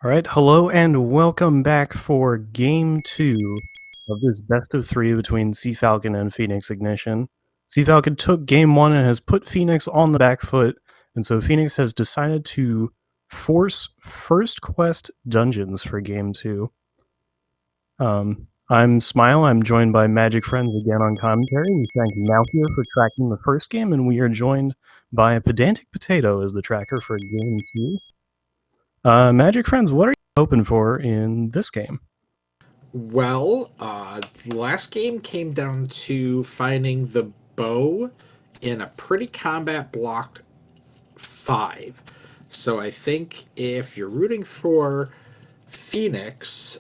Alright, hello and welcome back for Game 2 of this best of 3 between cfalcon and Phoenix Ignition. cfalcon took Game 1 and has put Phoenix on the back foot, and so Phoenix has decided to force first quest dungeons for Game 2. I'm Smile, I'm joined by Magic Friends again on commentary. We thank Malthea for tracking the first game, and we are joined by Pedantic Potato as the tracker for Game 2. Magic Friends, what are you hoping for in this game? Well, the last game came down to finding the bow in a pretty combat blocked 5. So I think if you're rooting for Phoenix,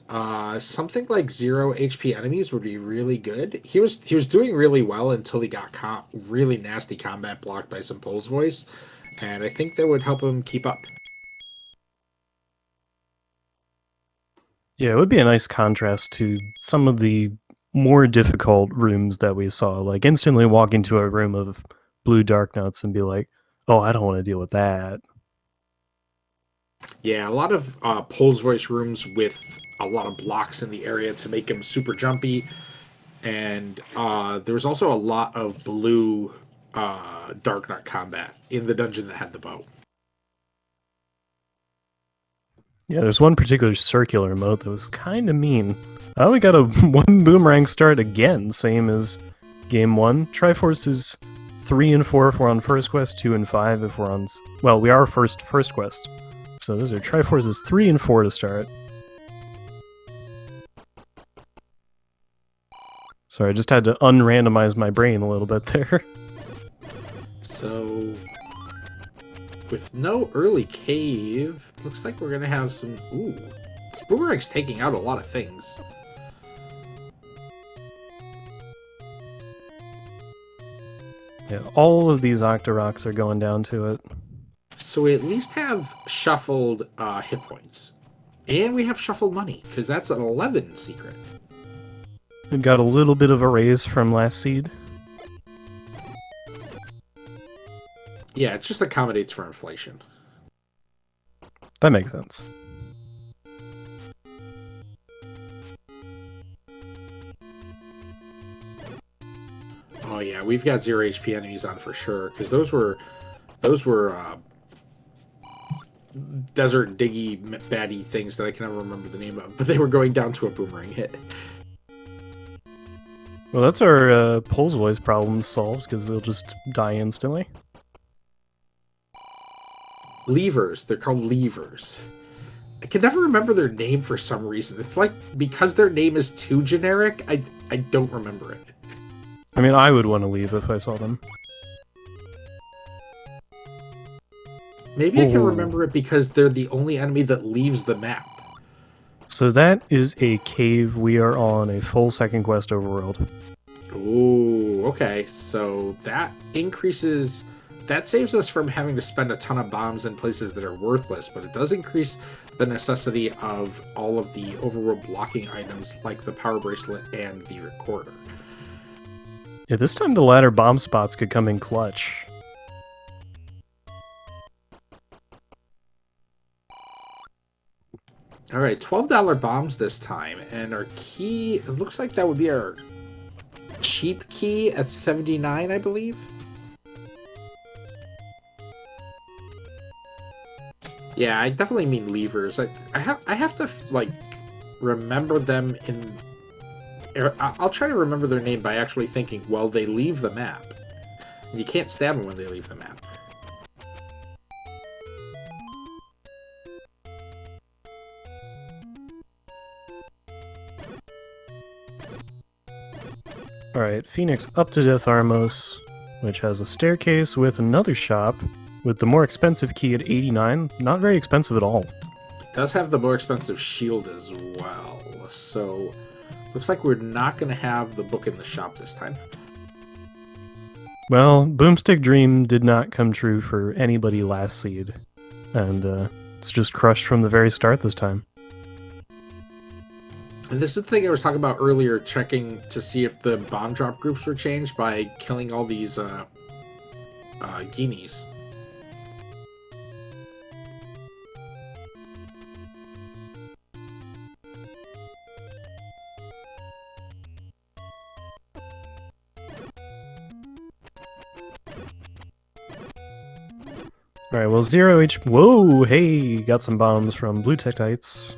something like 0 HP enemies would be really good. He was doing really well until he got really nasty combat blocked by some Pole's Voice, and I think that would help him keep up. Yeah, it would be a nice contrast to some of the more difficult rooms that we saw, like instantly walk into a room of blue dark nuts and be like, oh, I don't want to deal with that. Yeah, a lot of Pole's Voice rooms with a lot of blocks in the area to make him super jumpy. And there was also a lot of blue Dark Nut combat in the dungeon that had the bow. Yeah, there's one particular circular mode that was kind of mean. I only got a 1 boomerang start again, same as Game 1. Triforce is 3 and 4 if we're on first quest, 2 and 5 if we're on... Well, we are first quest. So those are Triforce's 3 and 4 to start. Sorry, I just had to unrandomize my brain a little bit there. So, with no early cave, looks like we're going to have some... Ooh, this boomerang's taking out a lot of things. Yeah, all of these Octoroks are going down to it. So we at least have shuffled hit points. And we have shuffled money, because that's an 11 secret. We've got a little bit of a raise from last seed. Yeah, it just accommodates for inflation. That makes sense. Oh yeah, we've got 0 HP enemies on for sure, because those were desert diggy baddie things that I can never remember the name of, but they were going down to a boomerang hit. Well, that's our Pole's Voice problem solved, because they'll just die instantly. Levers, they're called levers. I can never remember their name for some reason. It's like, because their name is too generic, I don't remember it. I mean, I would want to leave if I saw them. Maybe I can remember it because they're the only enemy that leaves the map. So that is a cave. We are on a full second quest overworld. Ooh, okay. So that increases... That saves us from having to spend a ton of bombs in places that are worthless, but it does increase the necessity of all of the overworld blocking items like the power bracelet and the recorder. Yeah, this time the ladder bomb spots could come in clutch. Alright, $12 bombs this time, and our key, it looks like that would be our cheap key at 79, I believe. Yeah, I definitely mean levers. I have to, like, remember them in... I'll try to remember their name by actually thinking, well, they leave the map. You can't stab them when they leave the map. Alright, Phoenix up to Death Armos, which has a staircase with another shop, with the more expensive key at 89. Not very expensive at all. It does have the more expensive shield as well, so... Looks like we're not going to have the book in the shop this time. Well, Boomstick Dream did not come true for anybody last seed, and it's just crushed from the very start this time. And this is the thing I was talking about earlier, checking to see if the bomb drop groups were changed by killing all these guineas. Alright, well, 0 HP. Whoa, hey, got some bombs from blue Tektites.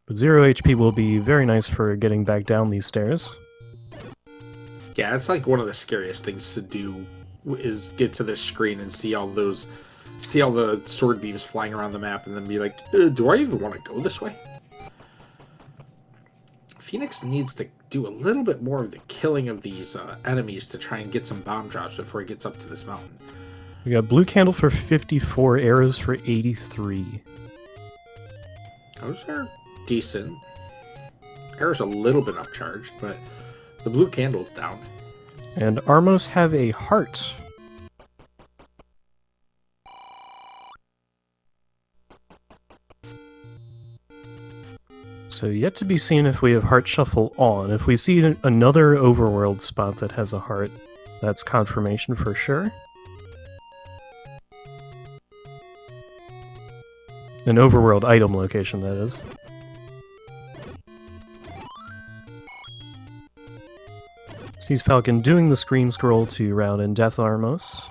But 0 HP will be very nice for getting back down these stairs. Yeah, it's like one of the scariest things to do is get to this screen and see all the sword beams flying around the map and then be like, do I even want to go this way? Phoenix needs to do a little bit more of the killing of these enemies to try and get some bomb drops before he gets up to this mountain. We got blue candle for 54, arrows for 83. Those are decent. Arrow's a little bit upcharged, but the blue candle's down. And Armos have a heart. So yet to be seen if we have Heart Shuffle on. If we see another overworld spot that has a heart, that's confirmation for sure. An overworld item location, that is. Sees Falcon doing the screen scroll to round in Death Armos.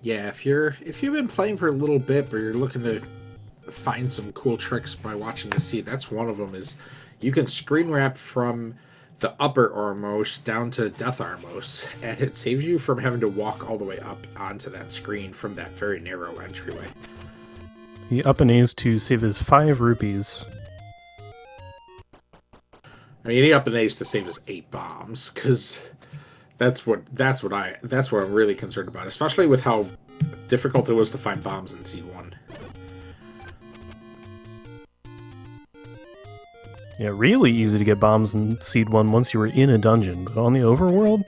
Yeah, if you've been playing for a little bit, but you're looking to find some cool tricks by watching the seed, that's one of them. Is you can screen wrap from the upper Armos down to Death Armos, and it saves you from having to walk all the way up onto that screen from that very narrow entryway. He up and A's to save his 5 rupees. I mean, he up and A's to save his 8 bombs, because that's what I'm really concerned about, especially with how difficult it was to find bombs in Seed 1. Yeah, really easy to get bombs in Seed 1 once you were in a dungeon, but on the overworld,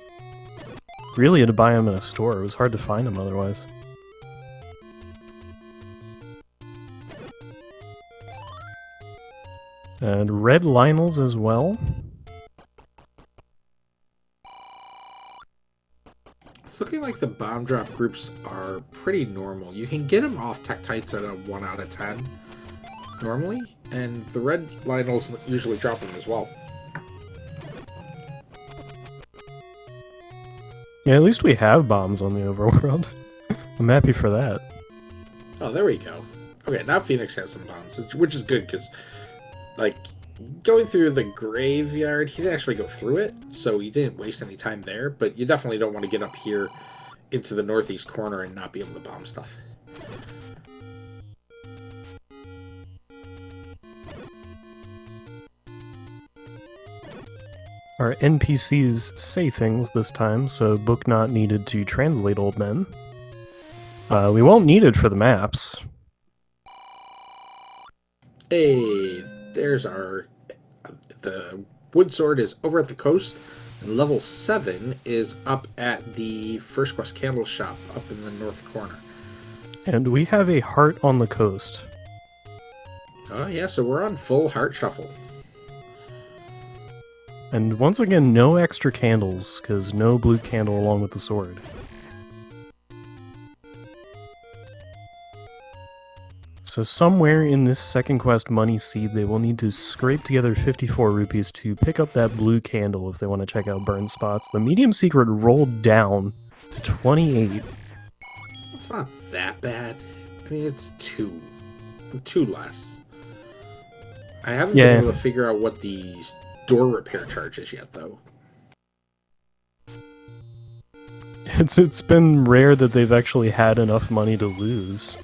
really had to buy them in a store. It was hard to find them otherwise. And red Lionels as well. It's looking like the bomb drop groups are pretty normal. You can get them off Tektites at a 1 out of 10 normally, and the red Lionels usually drop them as well. Yeah, at least we have bombs on the overworld. I'm happy for that. Oh, there we go. Okay, now Phoenix has some bombs, which is good, because, like, going through the graveyard, he didn't actually go through it, so he didn't waste any time there, but you definitely don't want to get up here into the northeast corner and not be able to bomb stuff. Our NPCs say things this time, so book not needed to translate old men. We won't need it for the maps. Hey, there's the wood sword is over at the coast, and level 7 is up at the First Quest Candle Shop up in the north corner. And we have a heart on the coast. Oh yeah, so we're on full heart shuffle. And once again, no extra candles, because no blue candle along with the sword. So somewhere in this second quest money seed, they will need to scrape together 54 rupees to pick up that blue candle if they want to check out burn spots. The medium secret rolled down to 28. It's not that bad. I mean, it's two less. I haven't been able to figure out what the door repair charge is yet, though. It's been rare that they've actually had enough money to lose.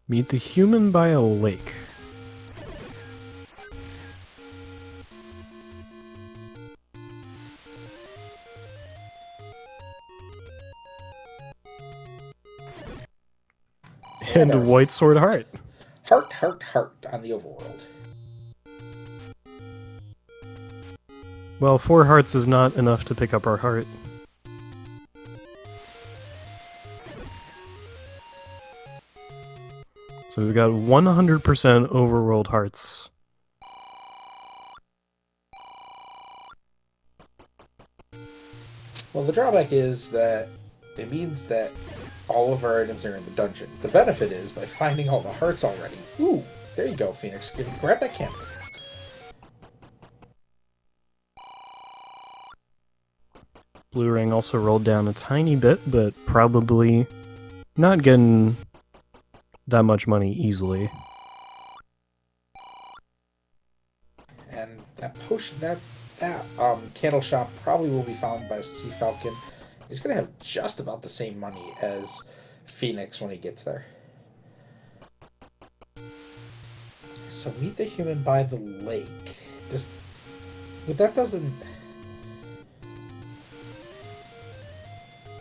Meet the human by a lake. And a white sword heart. Heart on the overworld. Well, 4 hearts is not enough to pick up our heart. So we've got 100% overworld hearts. Well, the drawback is that it means that all of our items are in the dungeon. The benefit is by finding all the hearts already. Ooh, there you go, Phoenix. Grab that candle. Blue ring also rolled down a tiny bit, but probably not getting that much money easily. And that potion, that candle shop probably will be found by cfalcon. He's going to have just about the same money as Phoenix when he gets there. So meet the human by the lake.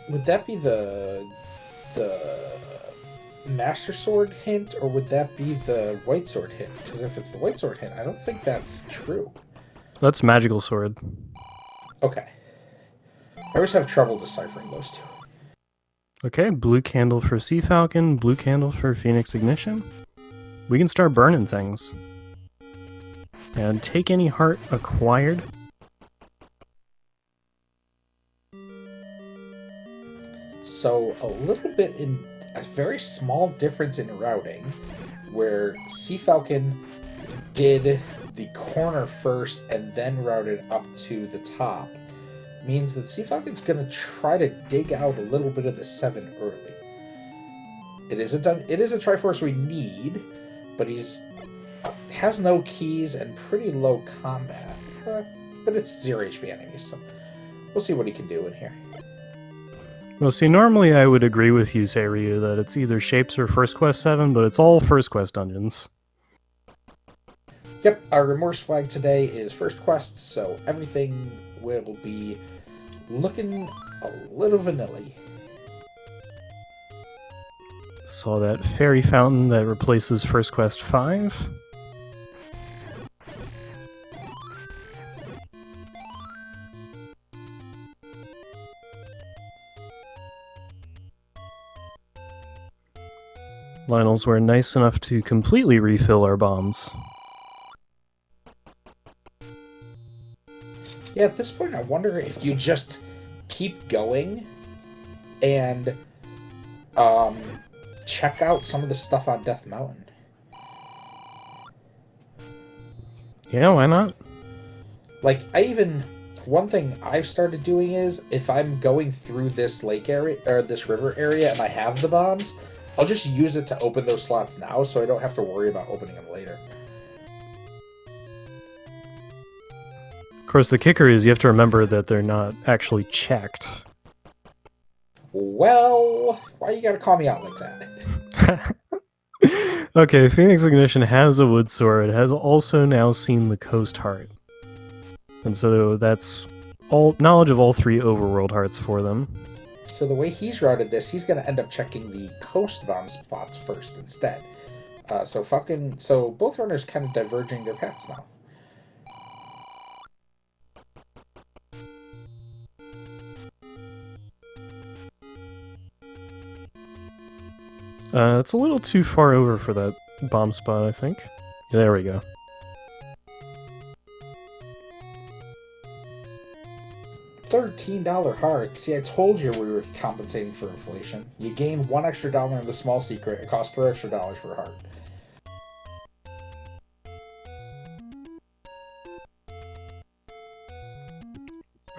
Would that be the Master Sword hint, or would that be the White Sword hint? Because if it's the White Sword hint, I don't think that's true. That's Magical Sword. Okay. I always have trouble deciphering those two. Okay, blue candle for cfalcon, blue candle for Phoenix Ignition. We can start burning things. And take any heart acquired. So a little bit in a very small difference in routing, where cfalcon did the corner first and then routed up to the top, means that cfalcon's going to try to dig out a little bit of the 7 early. It is a Triforce we need, but has no keys and pretty low combat. But it's 0 HP enemies, so we'll see what he can do in here. Well, see, normally I would agree with you, Seiryu, that it's either Shapes or First Quest 7, but it's all First Quest dungeons. Yep, our Remorse flag today is First Quest, so everything will be looking a little vanilla-y. Saw that fairy fountain that replaces First Quest 5. Lionels were nice enough to completely refill our bombs. Yeah, at this point I wonder if you just keep going and check out some of the stuff on Death Mountain. Yeah, why not? Like, one thing I've started doing is, if I'm going through this lake area, or this river area, and I have the bombs, I'll just use it to open those slots now, so I don't have to worry about opening them later. Of course, the kicker is you have to remember that they're not actually checked. Well, why you gotta call me out like that? Okay, Phoenix Ignition has a wood sword, has also now seen the Coast Heart. And so that's all knowledge of all 3 overworld hearts for them. So the way he's routed this, he's going to end up checking the coast bomb spots first instead. So both runners kind of diverging their paths now. It's a little too far over for that bomb spot, I think. Yeah, there we go. $13 heart. See, I told you we were compensating for inflation. You gain $1 extra in the small secret. It costs $3 extra for a heart.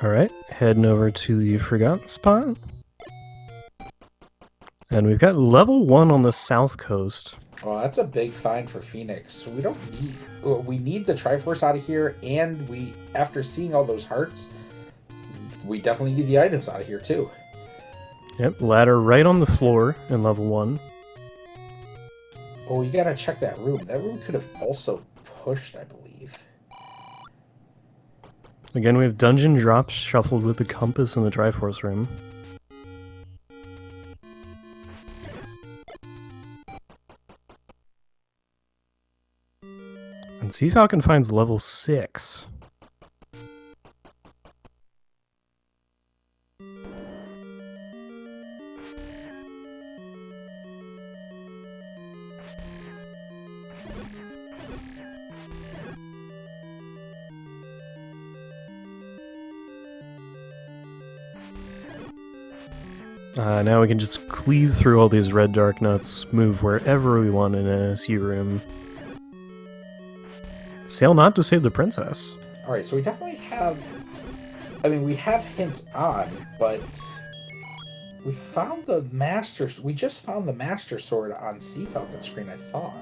Alright, heading over to the Forgotten Spot. And we've got level 1 on the south coast. Oh, that's a big find for Phoenix. We need the Triforce out of here, and after seeing all those hearts, we definitely need the items out of here too. Yep, ladder right on the floor in level 1. Oh, you gotta check that room. That room could have also pushed, I believe. Again, we have dungeon drops shuffled with the compass in the Triforce room. And cfalcon finds level 6. Now we can just cleave through all these red dark nuts, move wherever we want in an SU room. Sail not to save the princess. Alright, so we definitely have I mean, we have hints on, but we found the master. We just found the master sword on cfalcon screen, I thought.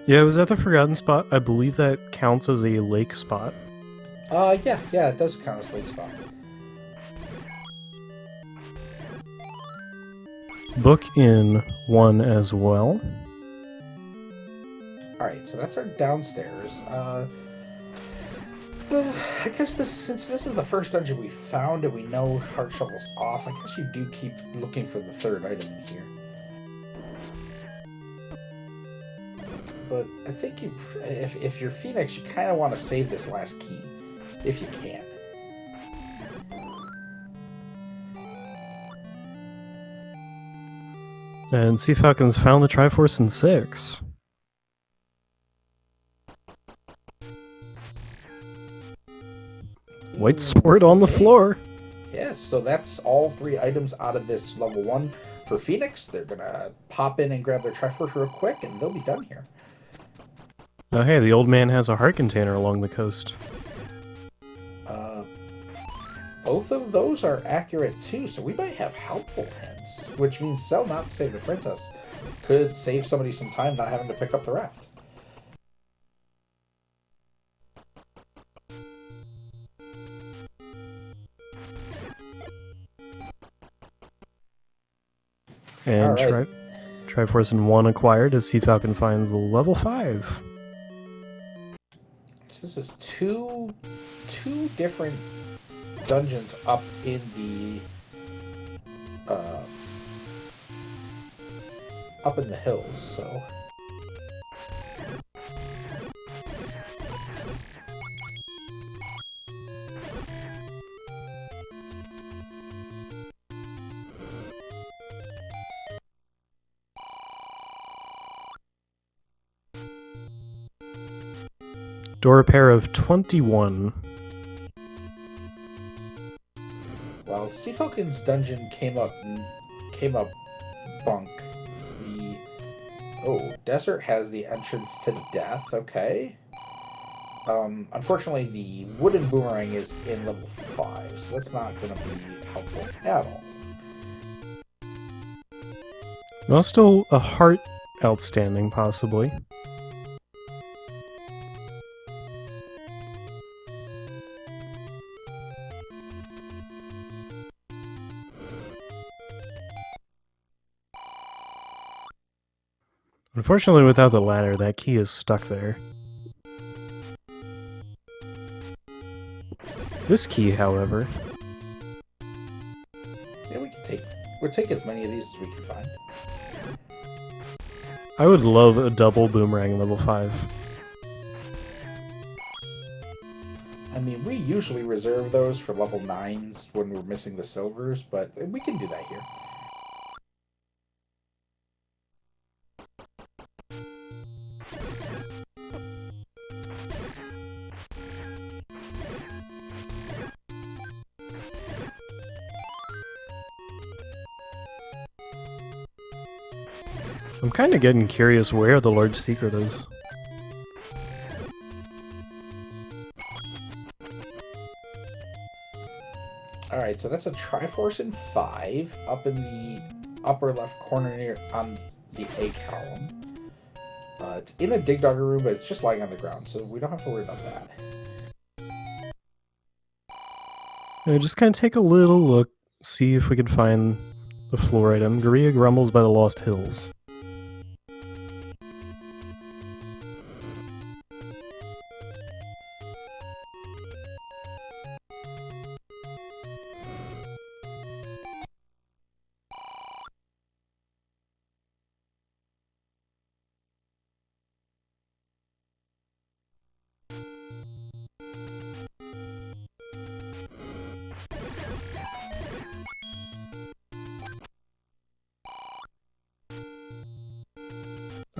Yeah, it was at the Forgotten Spot. I believe that counts as a lake spot. Yeah, it does count as lake spot. Book in 1 as well. Alright, so that's our downstairs. I guess since this is the first dungeon we found and we know Heart Shovel's off, I guess you do keep looking for the third item in here. But I think if you're Phoenix, you kind of want to save this last key, if you can. And cfalcon's found the Triforce in 6. White sword on the floor. Yeah, so that's all 3 items out of this level 1 for Phoenix. They're gonna pop in and grab their Triforce real quick, and they'll be done here. Oh hey, the old man has a heart container along the coast. Both of those are accurate too, so we might have helpful hints, which means Cell not to save the princess could save somebody some time not having to pick up the raft. And right. Triforce in 1 acquired as cfalcon finds level 5. So this is two different dungeons up in the hills, so Door pair of 21. well, cfalcon's dungeon came up bunk. Desert has the entrance to death, okay. Unfortunately, the wooden boomerang is in level 5, so that's not going to be helpful at all. Well, still a heart outstanding, possibly. Unfortunately, without the ladder, that key is stuck there. This key, however... Yeah, we'll take as many of these as we can find. I would love a double boomerang level 5. I mean, we usually reserve those for level 9s when we're missing the silvers, but we can do that here. I'm kind of getting curious where the large secret is. Alright, so that's a Triforce in 5 up in the upper left corner near on the A column. It's in a dig dogger room, but it's just lying on the ground, so we don't have to worry about that. Just kind of take a little look, see if we can find the floor item. Gorilla grumbles by the Lost Hills.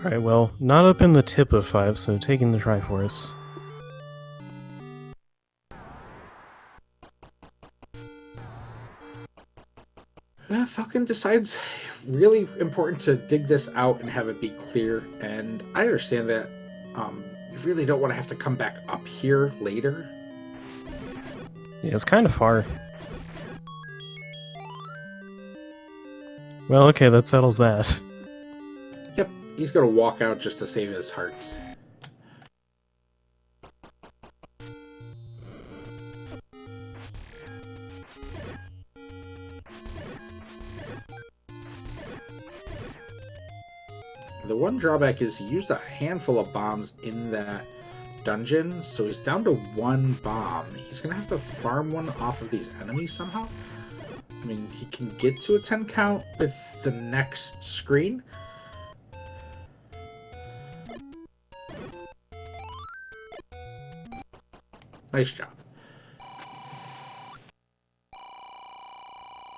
Alright, well, not up in the tip of 5, so taking the Triforce. Falcon decides really important to dig this out and have it be clear, and I understand that you really don't want to have to come back up here later. Yeah, it's kind of far. Well, okay, that settles that. Yep, he's gonna walk out just to save his hearts. The one drawback is he used a handful of bombs in that dungeon, so he's down to one bomb. He's gonna have to farm one off of these enemies somehow. I mean, he can get to a 10 count with the next screen. Nice job.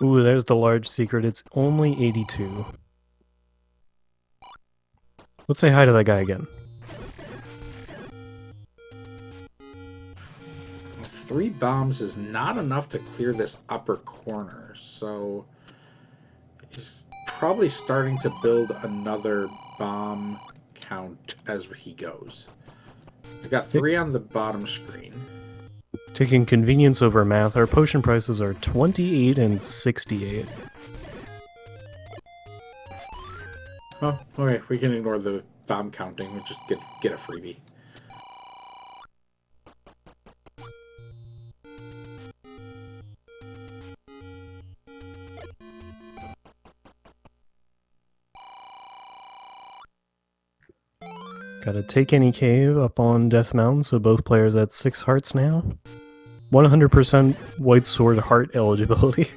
Ooh, there's the large secret. It's only 82. Let's say hi to that guy again. 3 bombs is not enough to clear this upper corner, so he's probably starting to build another bomb count as he goes. He's got 3 on the bottom screen. Taking convenience over math, our potion prices are 28 and 68. Oh, okay, we can ignore the bomb counting. We'll just get a freebie. Gotta take any cave up on Death Mountain, so both players at 6 hearts now. 100% White Sword heart eligibility.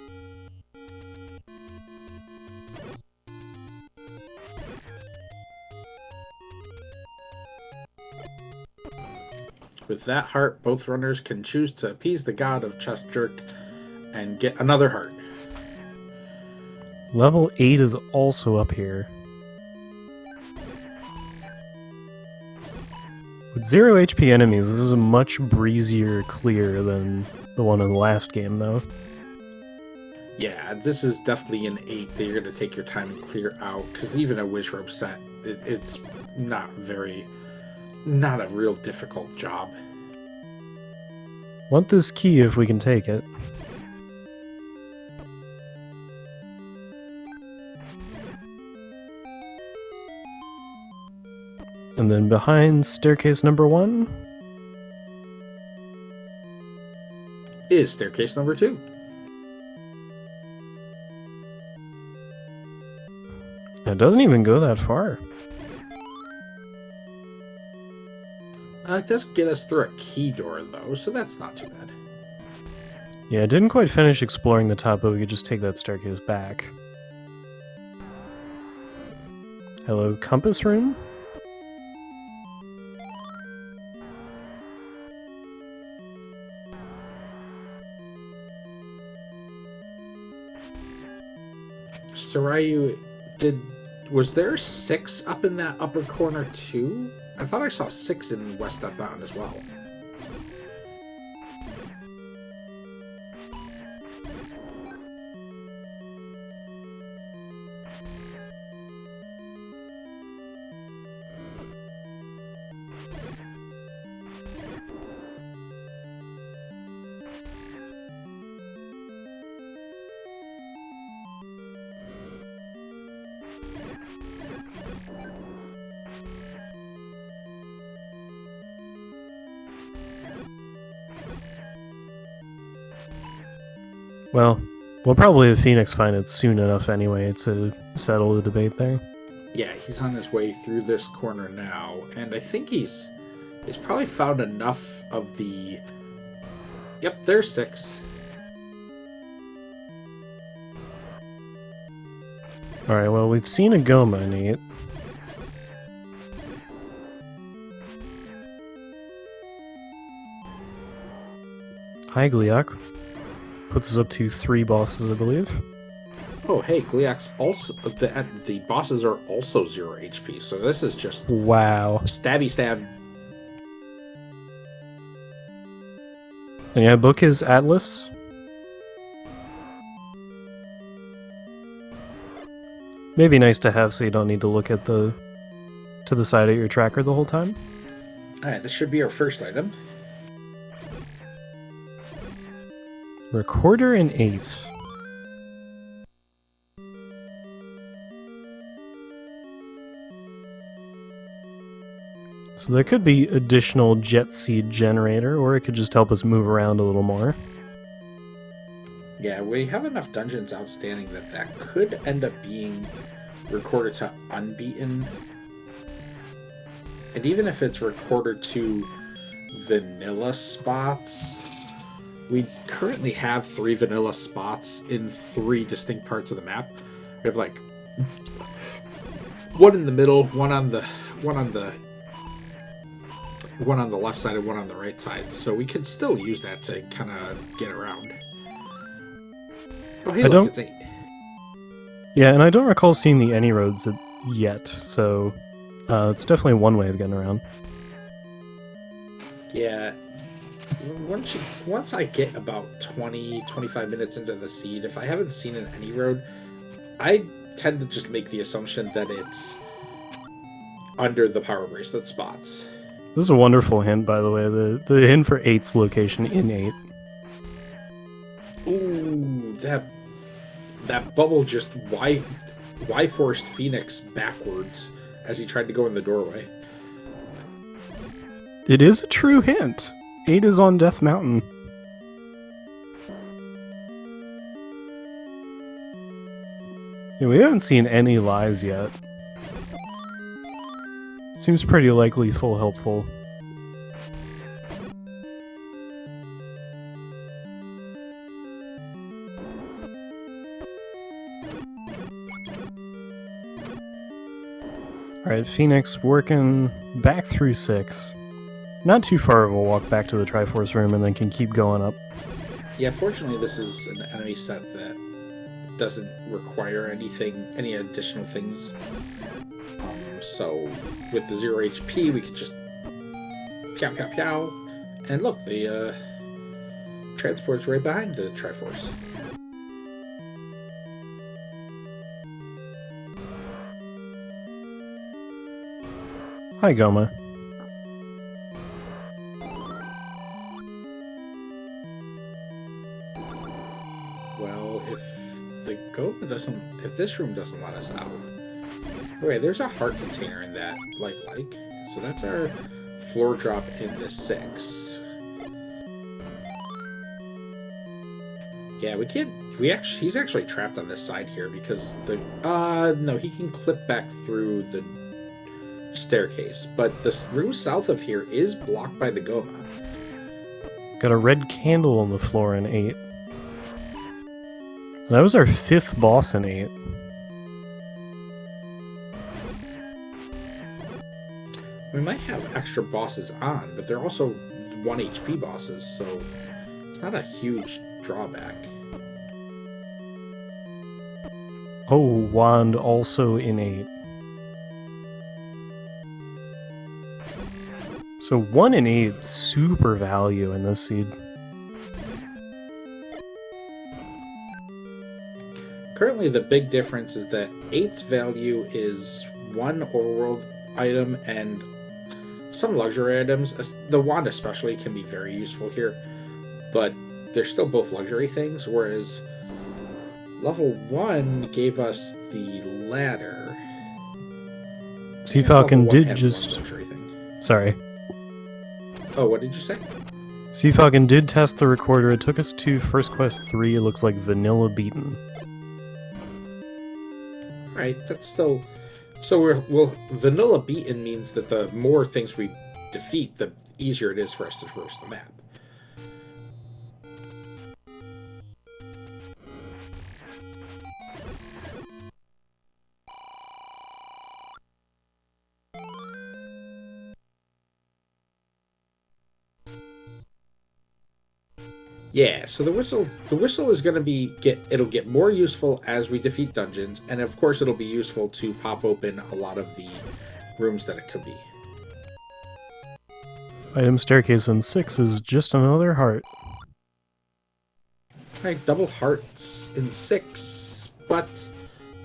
With that heart, both runners can choose to appease the god of Chest Jerk and get another heart. Level 8 is also up here. With 0 HP enemies, this is a much breezier clear than the one in the last game, though. Yeah, this is definitely an 8 that you're going to take your time and clear out, because even a Wish Robe set, it's not a real difficult job. Want this key if we can take it. And then behind staircase number 1 is staircase number 2. It doesn't even go that far. It does get us through a key door, though, so that's not too bad. Yeah, I didn't quite finish exploring the top, but we could just take that staircase back. Hello, compass room? Sarayu, was there 6 up in that upper corner too? I thought I saw 6 in West Death Mountain as well. Well, we'll probably have Phoenix find it soon enough anyway to settle the debate there. Yeah, he's on his way through this corner now, and I think he's probably found enough of the... Yep, there's 6. Alright, well, we've seen a Goma, Nate. Hi, Gliok. Puts us up to 3 bosses, I believe. Oh, hey, Gliok's also... The bosses are also 0 HP, so this is just... Wow. Stabby stab. And yeah, book is Atlas. Maybe nice to have so you don't need to look at to the side of your tracker the whole time. Alright, this should be our first item. Recorder in 8. So there could be additional jet seed generator, or it could just help us move around a little more. Yeah, we have enough dungeons outstanding that could end up being recorder to unbeaten. And even if it's recorder to vanilla spots, we currently have 3 vanilla spots in 3 distinct parts of the map. We have like one in the middle, one on the left side and one on the right side. So we could still use that to kind of get around. Oh, hey, look, it's 8. Yeah, and I don't recall seeing the any roads yet, so it's definitely one way of getting around. Yeah. Once I get about 20-25 minutes into the seed, if I haven't seen an any road, I tend to just make the assumption that it's under the power bracelet spots. This is a wonderful hint, by the way. The hint for 8's location in 8. Ooh, that bubble just Y-forced Phoenix backwards as he tried to go in the doorway. It is a true hint. 8 is on Death Mountain. Yeah, we haven't seen any lies yet. Seems pretty likely full helpful. Alright, Phoenix working back through 6. Not too far of a walk back to the Triforce room and then can keep going up. Yeah, fortunately this is an enemy set that doesn't require any additional things. So with the 0 HP we could just pow pow pow. And look, the transport's right behind the Triforce. Hi, Goma. Well, if this room doesn't let us out. Okay, there's a heart container in that like. So that's our floor drop in the 6. Yeah, we can't. He's actually trapped on this side here because no, he can clip back through the staircase, but the room south of here is blocked by the Goma. Got a red candle on the floor in 8. That was our 5th boss in 8. We might have extra bosses on, but they're also 1 HP bosses, so it's not a huge drawback. Oh, Wand also in 8. So 1 in 8, super value in this seed. Currently, the big difference is that 8's value is 1 overworld item and some luxury items. The wand especially can be very useful here, but they're still both luxury things, whereas level 1 gave us the ladder. cfalcon did just... Sorry. Oh, what did you say? cfalcon did test the recorder. It took us to First Quest 3. It looks like vanilla beaten. Right, that's still... So vanilla beaten means that the more things we defeat, the easier it is for us to traverse the map. Yeah, so the whistle is going to it'll get more useful as we defeat dungeons, and of course it'll be useful to pop open a lot of the rooms that it could be. Item staircase in 6 is just another heart. Alright, double hearts in 6, but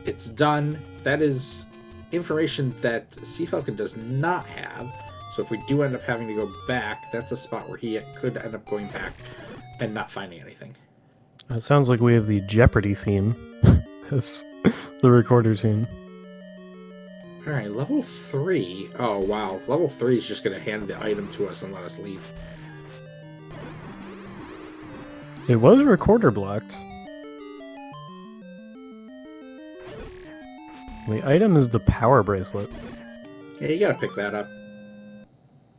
it's done. That is information that cfalcon does not have, so if we do end up having to go back, that's a spot where he could end up going back and not finding anything. It sounds like we have the Jeopardy theme as the recorder tune. Alright, level 3. Oh, wow. Level 3 is just going to hand the item to us and let us leave. It was recorder blocked. The item is the power bracelet. Yeah, you gotta pick that up.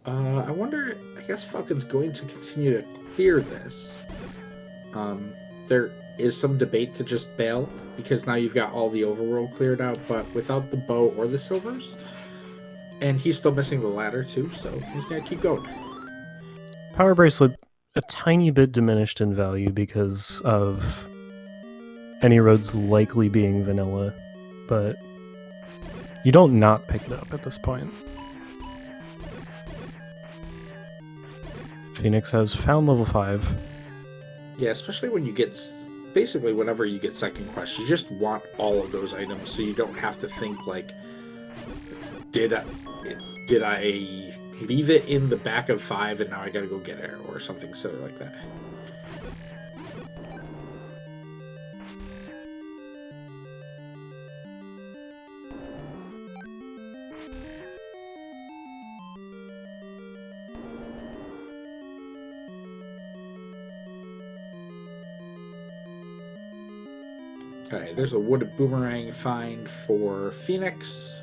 I wonder... I guess Falcon's going to continue to clear this. There is some debate to just bail, because now you've got all the overworld cleared out, but without the bow or the silvers. And he's still missing the ladder too, so he's gonna keep going. Power bracelet, a tiny bit diminished in value because of any roads likely being vanilla, but you don't not pick it up at this point. Phoenix has found level 5. Yeah, especially when you get... Basically, whenever you get second quest, you just want all of those items, so you don't have to think, like, did I leave it in the back of 5 and now I gotta go get it, or something silly like that. Okay, there's a wooded boomerang find for Phoenix.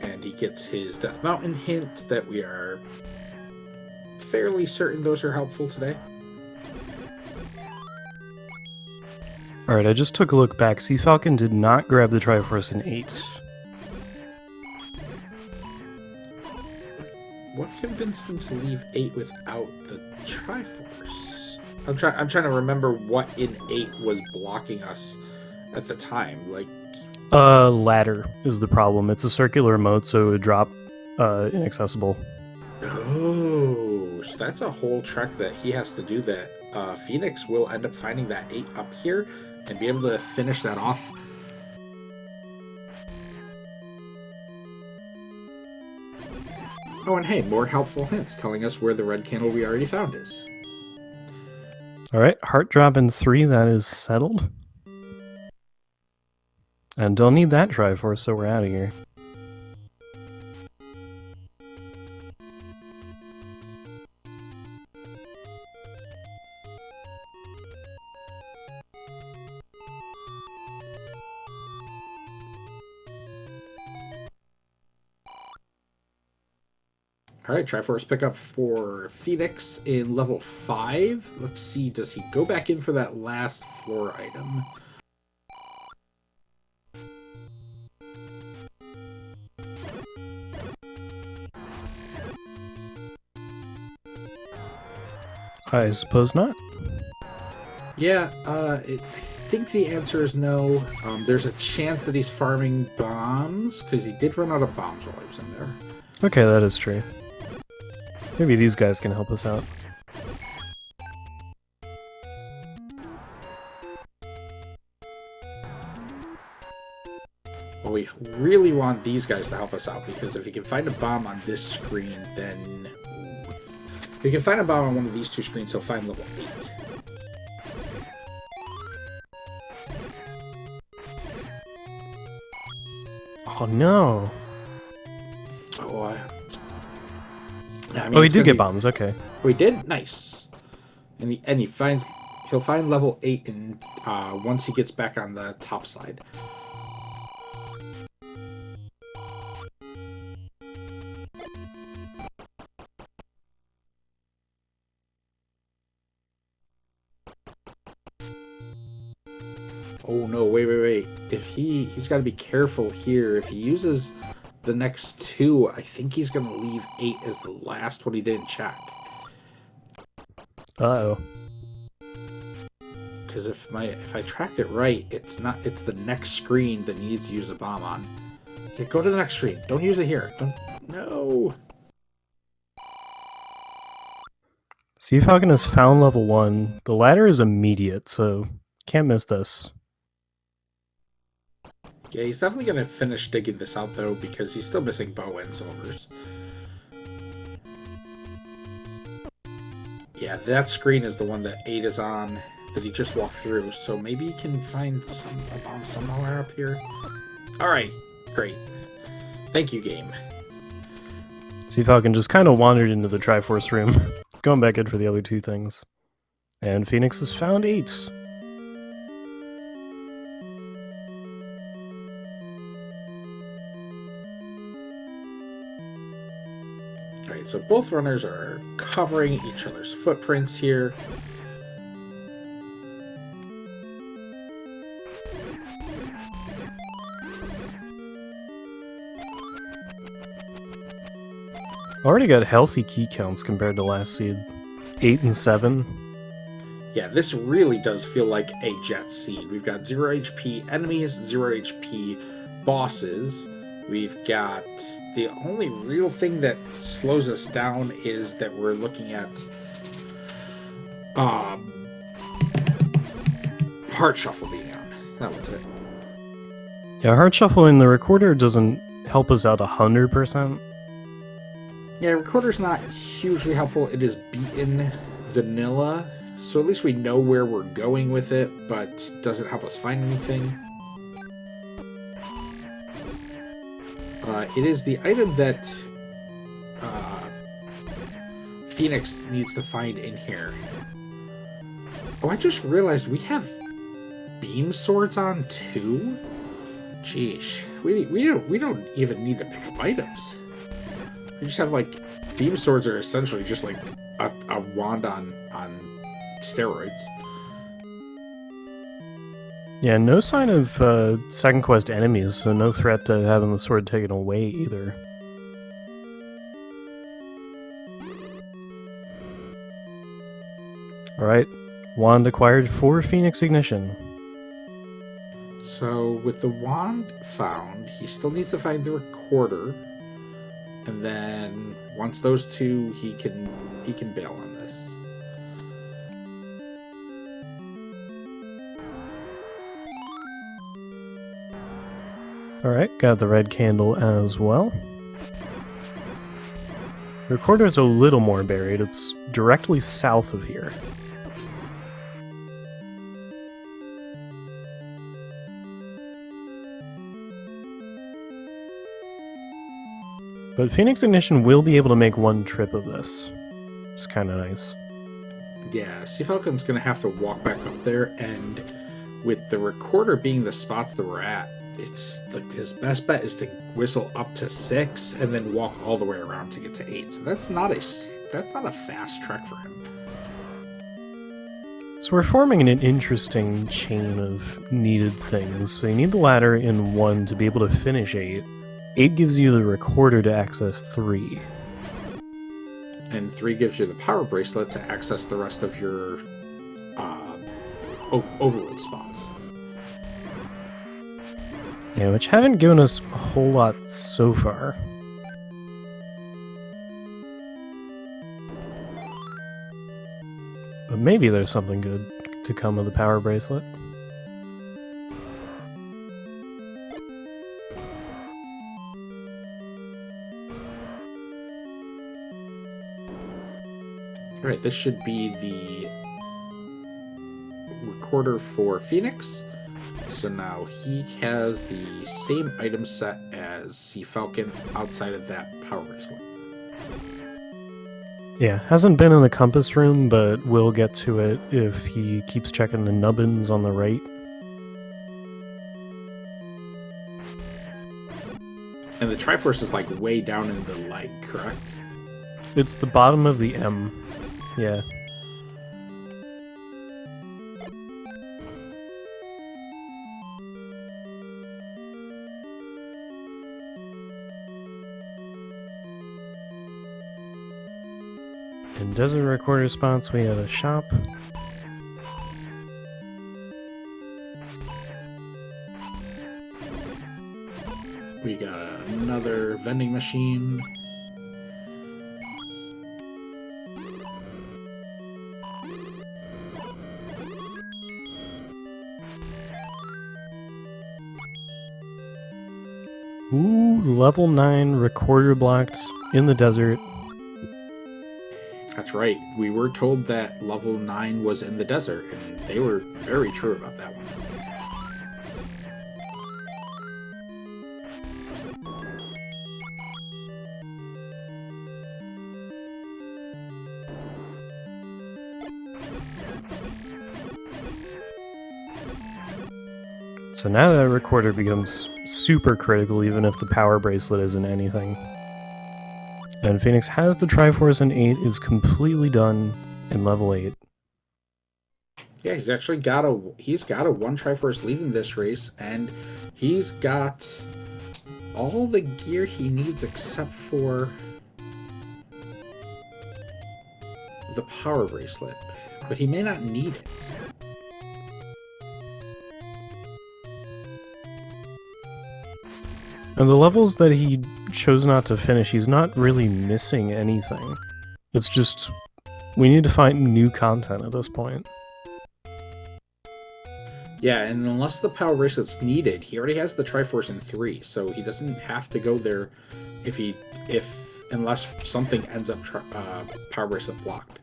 And he gets his Death Mountain hint that we are fairly certain those are helpful today. Alright, I just took a look back. cfalcon did not grab the Triforce in 8. What convinced him to leave 8 without the Triforce? I'm trying to remember what in 8 was blocking us at the time. Like, Ladder is the problem. It's a circular mode, so it would drop inaccessible. oh, so that's a whole trek that he has to do. That Phoenix will end up finding that 8 up here and be able to finish that off. Oh, and hey, more helpful hints telling us where the red candle we already found is. Alright, heart drop in 3, that is settled. And don't need that Triforce, so we're out of here. Alright, Triforce pickup for Phoenix in level 5. Let's see, does he go back in for that last floor item? I suppose not. Yeah, I think the answer is no. There's a chance that he's farming bombs, because he did run out of bombs while he was in there. Okay, that is true. Maybe these guys can help us out. Well, we really want these guys to help us out, because if he can find a bomb on this screen, then... If he can find a bomb on one of these two screens, he'll find level 8. Oh no! Oh, oh, he did get bombs, okay. Oh, he did? Nice. And he'll find level 8 in once he gets back on the top side. Oh no, wait. If he's got to be careful here. If he uses the next 2, I think he's going to leave 8 as the last one he didn't check. Uh-oh. Because if I tracked it right, it's the next screen that he needs to use a bomb on. Okay, go to the next screen. Don't use it here. No. cfalcon has found level 1. The ladder is immediate, so can't miss this. Yeah, he's definitely going to finish digging this out, though, because he's still missing bow and silvers. Yeah, that screen is the one that 8 is on, that he just walked through, so maybe he can find a bomb somewhere up here. Alright, great. Thank you, game. cfalcon just kind of wandered into the Triforce room. It's going back in for the other two things. And Phoenix has found 8. Alright, so both runners are covering each other's footprints here. Already got healthy key counts compared to last seed. 8 and 7. Yeah, this really does feel like a jet seed. We've got 0 HP enemies, 0 HP bosses. We've got the only real thing that slows us down is that we're looking at Heart Shuffle being on. That was it. Yeah, Heart Shuffle in the recorder doesn't help us out 100%. Yeah, recorder's not hugely helpful. It is beaten vanilla, so at least we know where we're going with it, but doesn't help us find anything. It is the item that Phoenix needs to find in here. Oh, I just realized we have beam swords on too? Jeez, we don't even need to pick up items. We just have, like, beam swords are essentially just like a wand on steroids. Yeah, no sign of second quest enemies, so no threat to having the sword taken away either. Alright, wand acquired for Phoenix Ignition. So with the wand found, he still needs to find the recorder, and then once those two, he can bail on this. Alright, got the red candle as well. The recorder's a little more buried, it's directly south of here. But Phoenix Ignition will be able to make one trip of this. It's kind of nice. Yeah, cfalcon's going to have to walk back up there, and with the recorder being the spots that we're at, it's like his best bet is to whistle up to 6 and then walk all the way around to get to 8. So that's not a fast trek for him. So we're forming an interesting chain of needed things. So you need the ladder in 1 to be able to finish 8. 8 gives you the recorder to access 3. And 3 gives you the power bracelet to access the rest of your overload spots. Yeah, which haven't given us a whole lot so far. But maybe there's something good to come of the power bracelet. Alright, this should be the recorder for Phoenix. So now he has the same item set as cfalcon outside of that power bracelet. Yeah, hasn't been in the compass room, but we'll get to it if he keeps checking the nubbins on the right. And the Triforce is like way down in the leg, correct? It's the bottom of the M. Yeah. In desert recorder spots, we have a shop. We got another vending machine. Ooh, level 9 recorder blocked in the desert. That's right. We were told that level 9 was in the desert, and they were very true about that one. So now that recorder becomes super critical even if the power bracelet isn't anything. And Phoenix has the Triforce in 8, is completely done in level 8. Yeah, he's actually got a 1 Triforce leading this race, and he's got all the gear he needs except for the power bracelet. But he may not need it. And the levels that he chose not to finish, he's not really missing anything. It's just, we need to find new content at this point. Yeah, and unless the power bracelet's needed, he already has the Triforce in 3, so he doesn't have to go there unless something ends up power bracelet blocked.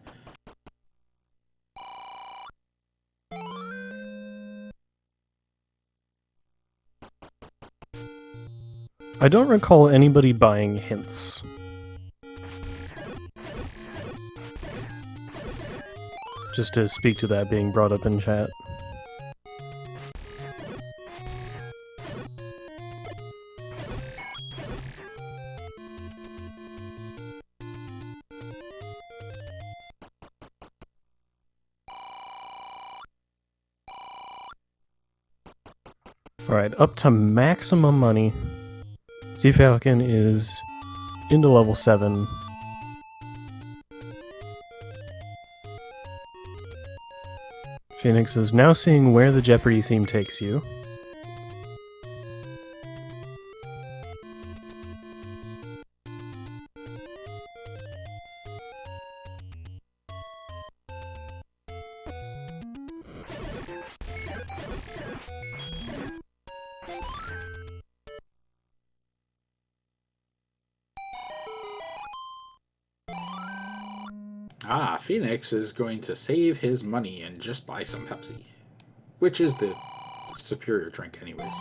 I don't recall anybody buying hints. Just to speak to that being brought up in chat. Alright, up to maximum money. cfalcon is into level 7. Phoenix is now seeing where the Jeopardy theme takes you. Phoenix is going to save his money and just buy some Pepsi, which is the superior drink anyways.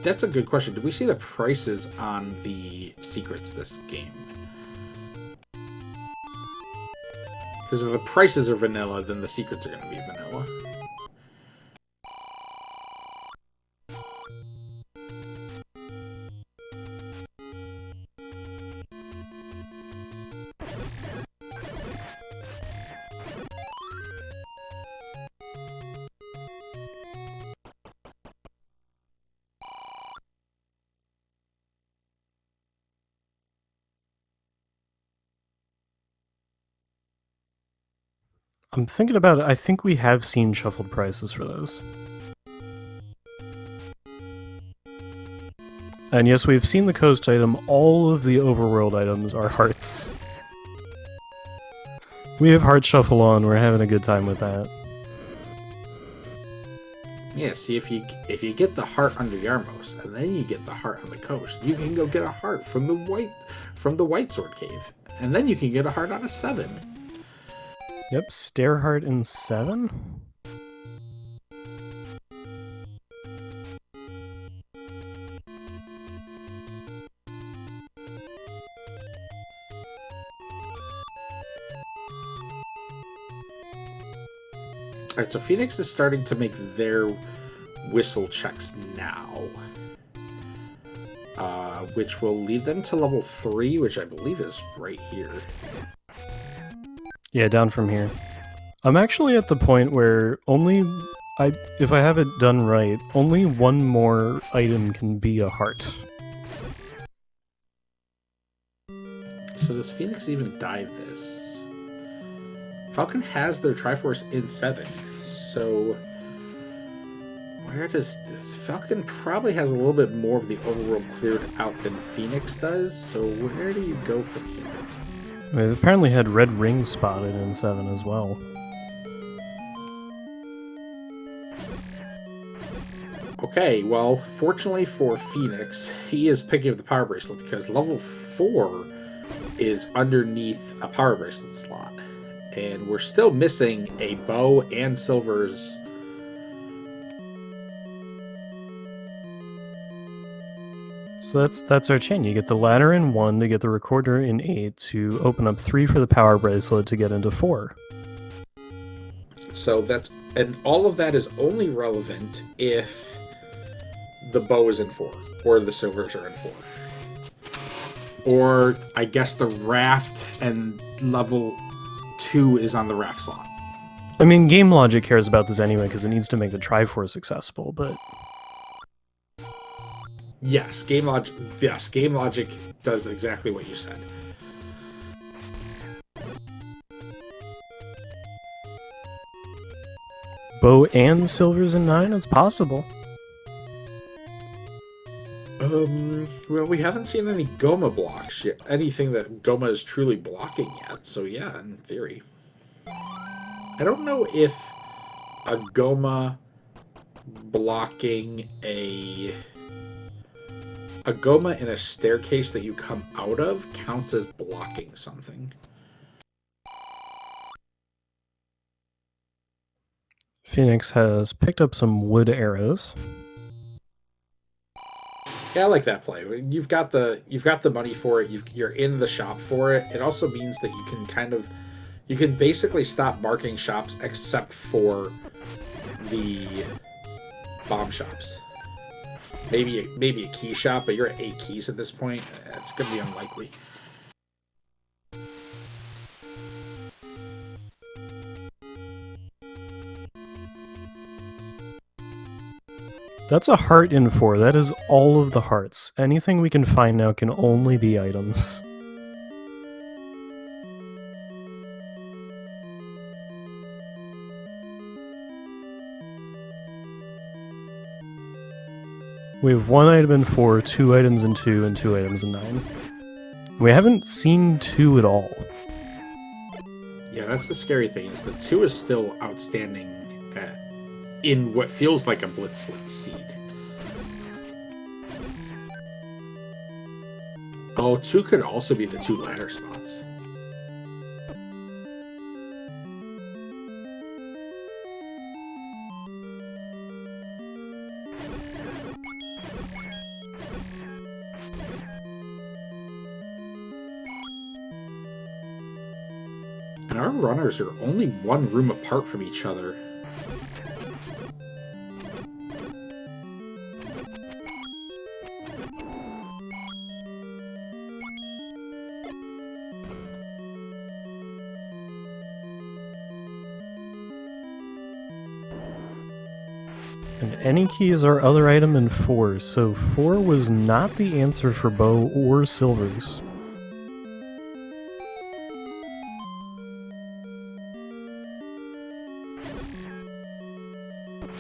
That's a good question. Did we see the prices on the secrets this game? Because if the prices are vanilla, then the secrets are going to be vanilla. I'm thinking about it. I think we have seen shuffled prices for those. And yes, we've seen the coast item. All of the overworld items are hearts. We have Heart Shuffle on. We're having a good time with that. Yeah, see, if you get the heart on the Yarmos, and then you get the heart on the coast, you can go get a heart from the White Sword Cave, and then you can get a heart on a 7. Yep, Stareheart in 7? Alright, so Phoenix is starting to make their whistle checks now. Which will lead them to level 3, which I believe is right here. Yeah, down from here. I'm actually at the point where if I have it done right, only one more item can be a heart. So does Phoenix even dive this? Falcon has their Triforce in 7, so where does this? Falcon probably has a little bit more of the overworld cleared out than Phoenix does, so where do you go from here? It apparently had red rings spotted in 7 as well. Okay, well, fortunately for Phoenix, he is picking up the power bracelet because level 4 is underneath a power bracelet slot. And we're still missing a bow and Silver's. So that's our chain. You get the ladder in 1 to get the recorder in 8 to open up 3 for the power bracelet to get into 4. So that's, and all of that is only relevant if the bow is in 4 or the Silvers are in 4. Or I guess the raft and level 2 is on the raft slot. I mean, game logic cares about this anyway because it needs to make the Triforce accessible, but Yes, game logic. Yes, game logic does exactly what you said. bow and silvers in 9, it's possible. Well, we haven't seen any Goma blocks yet. Anything that Goma is truly blocking yet. So yeah, in theory. I don't know if a Goma blocking a Goma in a staircase that you come out of counts as blocking something. Phoenix has picked up some wood arrows. Yeah, I like that play. You've got the money for it. You're in the shop for it. It also means that you can basically stop marking shops except for the bomb shops. Maybe a key shop, but you're at 8 keys at this point. It's going to be unlikely. That's a heart in 4. That is all of the hearts. Anything we can find now can only be items. We have 1 item in 4, 2 items in 2, and 2 items in 9. We haven't seen 2 at all. Yeah, that's the scary thing, is that 2 is still outstanding in what feels like a blitz seed. Oh, 2 could also be the 2 ladder spots. And our runners are only 1 room apart from each other. And any key is our other item in 4, so 4 was not the answer for bow or silvers.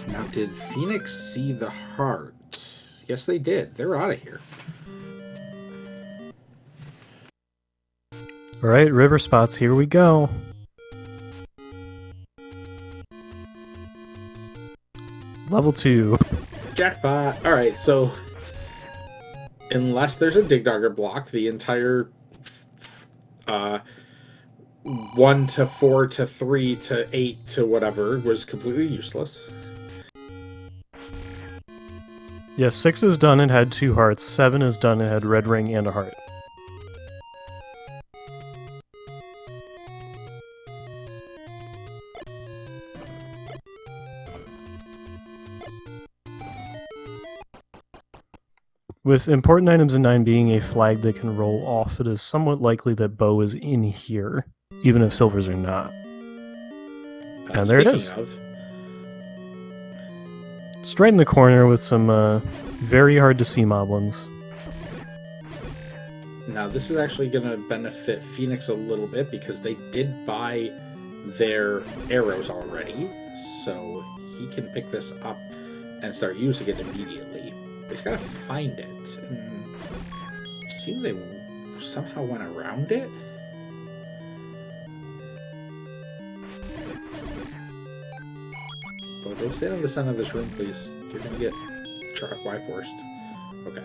Now, did Phoenix see the heart? Yes, they did. They're out of here. Alright, river spots, here we go. Level 2. Jackpot. All right, so unless there's a Dig Dogger block, the entire 1 to 4 to 3 to 8 to whatever was completely useless. Yeah, 6 is done, it had 2 hearts. 7 is done, it had red ring and a heart. With important items in 9 being a flag that can roll off, it is somewhat likely that bow is in here, even if silvers are not. And there it is. Straight in the corner with some very hard to see moblins. Now this is actually going to benefit Phoenix a little bit because they did buy their arrows already, so he can pick this up and start using it immediately. They just gotta find it. It seemed they somehow went around it. Oh, don't stand in the center of this room, please. You're gonna get Y forced. Okay.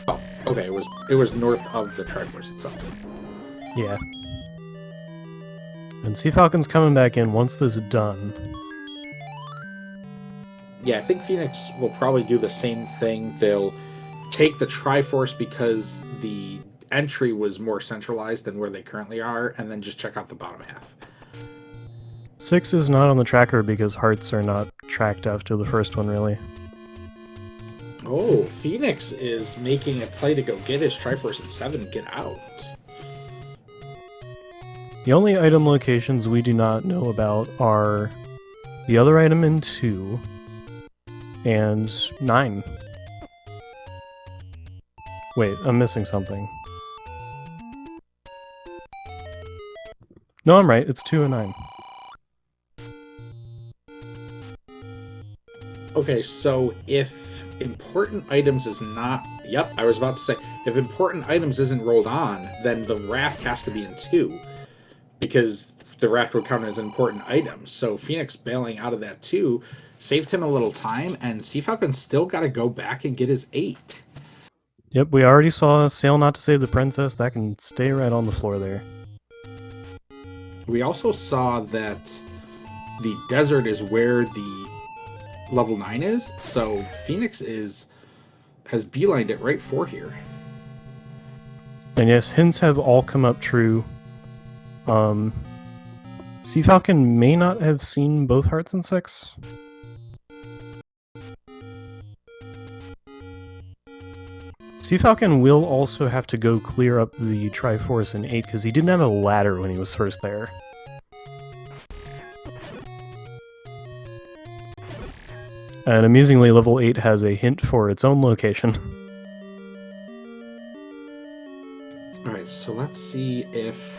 Oh, okay. It was north of the Triforce itself. Yeah. And Sea Falcon's coming back in once this is done. Yeah, I think Phoenix will probably do the same thing. They'll take the Triforce because the entry was more centralized than where they currently are, and then just check out the bottom half. 6 is not on the tracker because hearts are not tracked after the first one, really. Oh, Phoenix is making a play to go get his Triforce at 7 and get out. The only item locations we do not know about are the other item in 2 and 9. Wait, I'm missing something. No, I'm right. It's 2 and 9. Okay, so if important items is not... Yep, I was about to say, if important items isn't rolled on, then the raft has to be in 2. Because the raft would count as an important item. So Phoenix bailing out of that 2 saved him a little time, and Sea Falcon's still got to go back and get his 8. Yep, we already saw Sail Not to Save the Princess. That can stay right on the floor there. We also saw that the desert is where the level 9 is, so Phoenix has beelined it right for here. And yes, hints have all come up true. Sea Falcon may not have seen both hearts in 6. Sea Falcon will also have to go clear up the Triforce in 8 because he didn't have a ladder when he was first there. And amusingly, level 8 has a hint for its own location. Alright, so let's see if...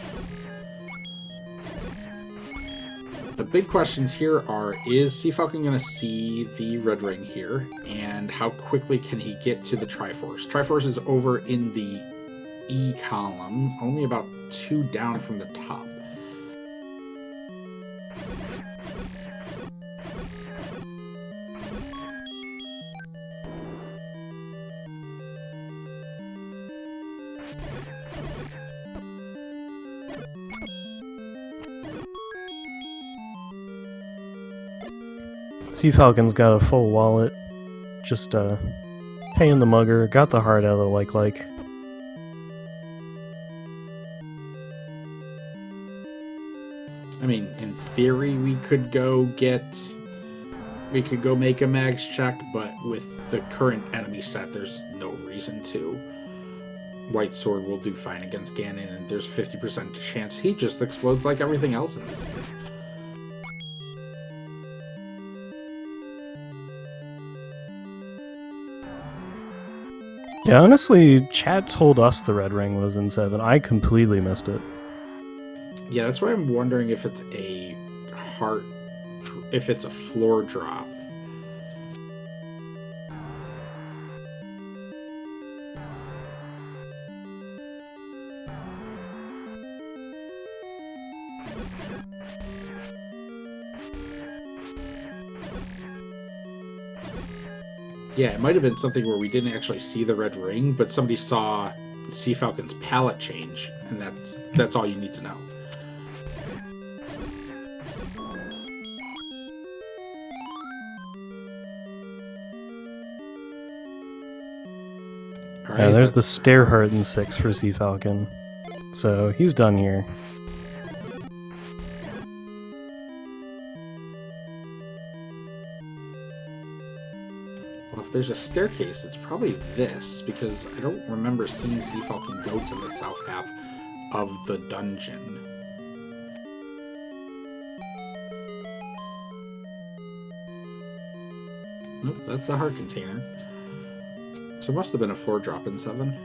The big questions here are, is Sea Falcon going to see the red ring here? And how quickly can he get to the Triforce? Triforce is over in the E column, only about 2 down from the top. Sea Falcon's got a full wallet, just paying the mugger, got the heart out of the like. I mean, in theory, we could go make a mags check, but with the current enemy set, there's no reason to. White Sword will do fine against Ganon, and there's 50% chance he just explodes like everything else in this game. Yeah, honestly, chat told us the red ring was in 7. I completely missed it. Yeah, that's why I'm wondering if it's a if it's a floor drop. Yeah, it might have been something where we didn't actually see the red ring, but somebody saw Sea Falcon's palette change, and that's all you need to know. All right, Yeah, there's the stair heart in 6 for Sea Falcon. So he's done here. Well, if there's a staircase, it's probably this, because I don't remember seeing Sea Falcon go to the south half of the dungeon. Nope, that's a heart container. So it must have been a floor drop in 7.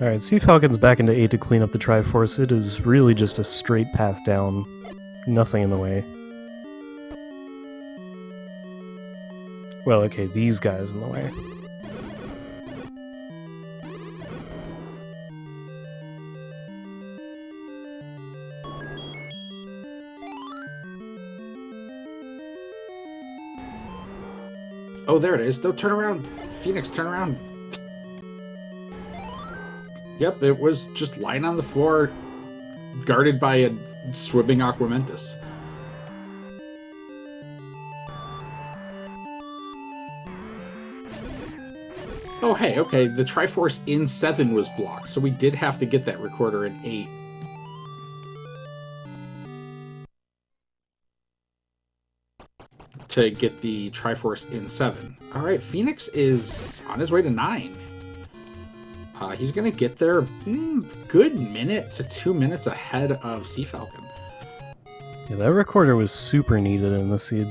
Alright, Sea Falcon's back into 8 to clean up the Triforce. It is really just a straight path down. Nothing in the way. Well, okay, these guys in the way. Oh, there it is. No, turn around. Phoenix, turn around. Yep, it was just lying on the floor, guarded by a swimming Aquamentus. Oh, hey, okay, the Triforce in 7 was blocked, so we did have to get that recorder in 8. To get the Triforce in 7. Alright, Phoenix is on his way to 9. He's going to get there good minute to 2 minutes ahead of cfalcon. Yeah, that recorder was super needed in the seed.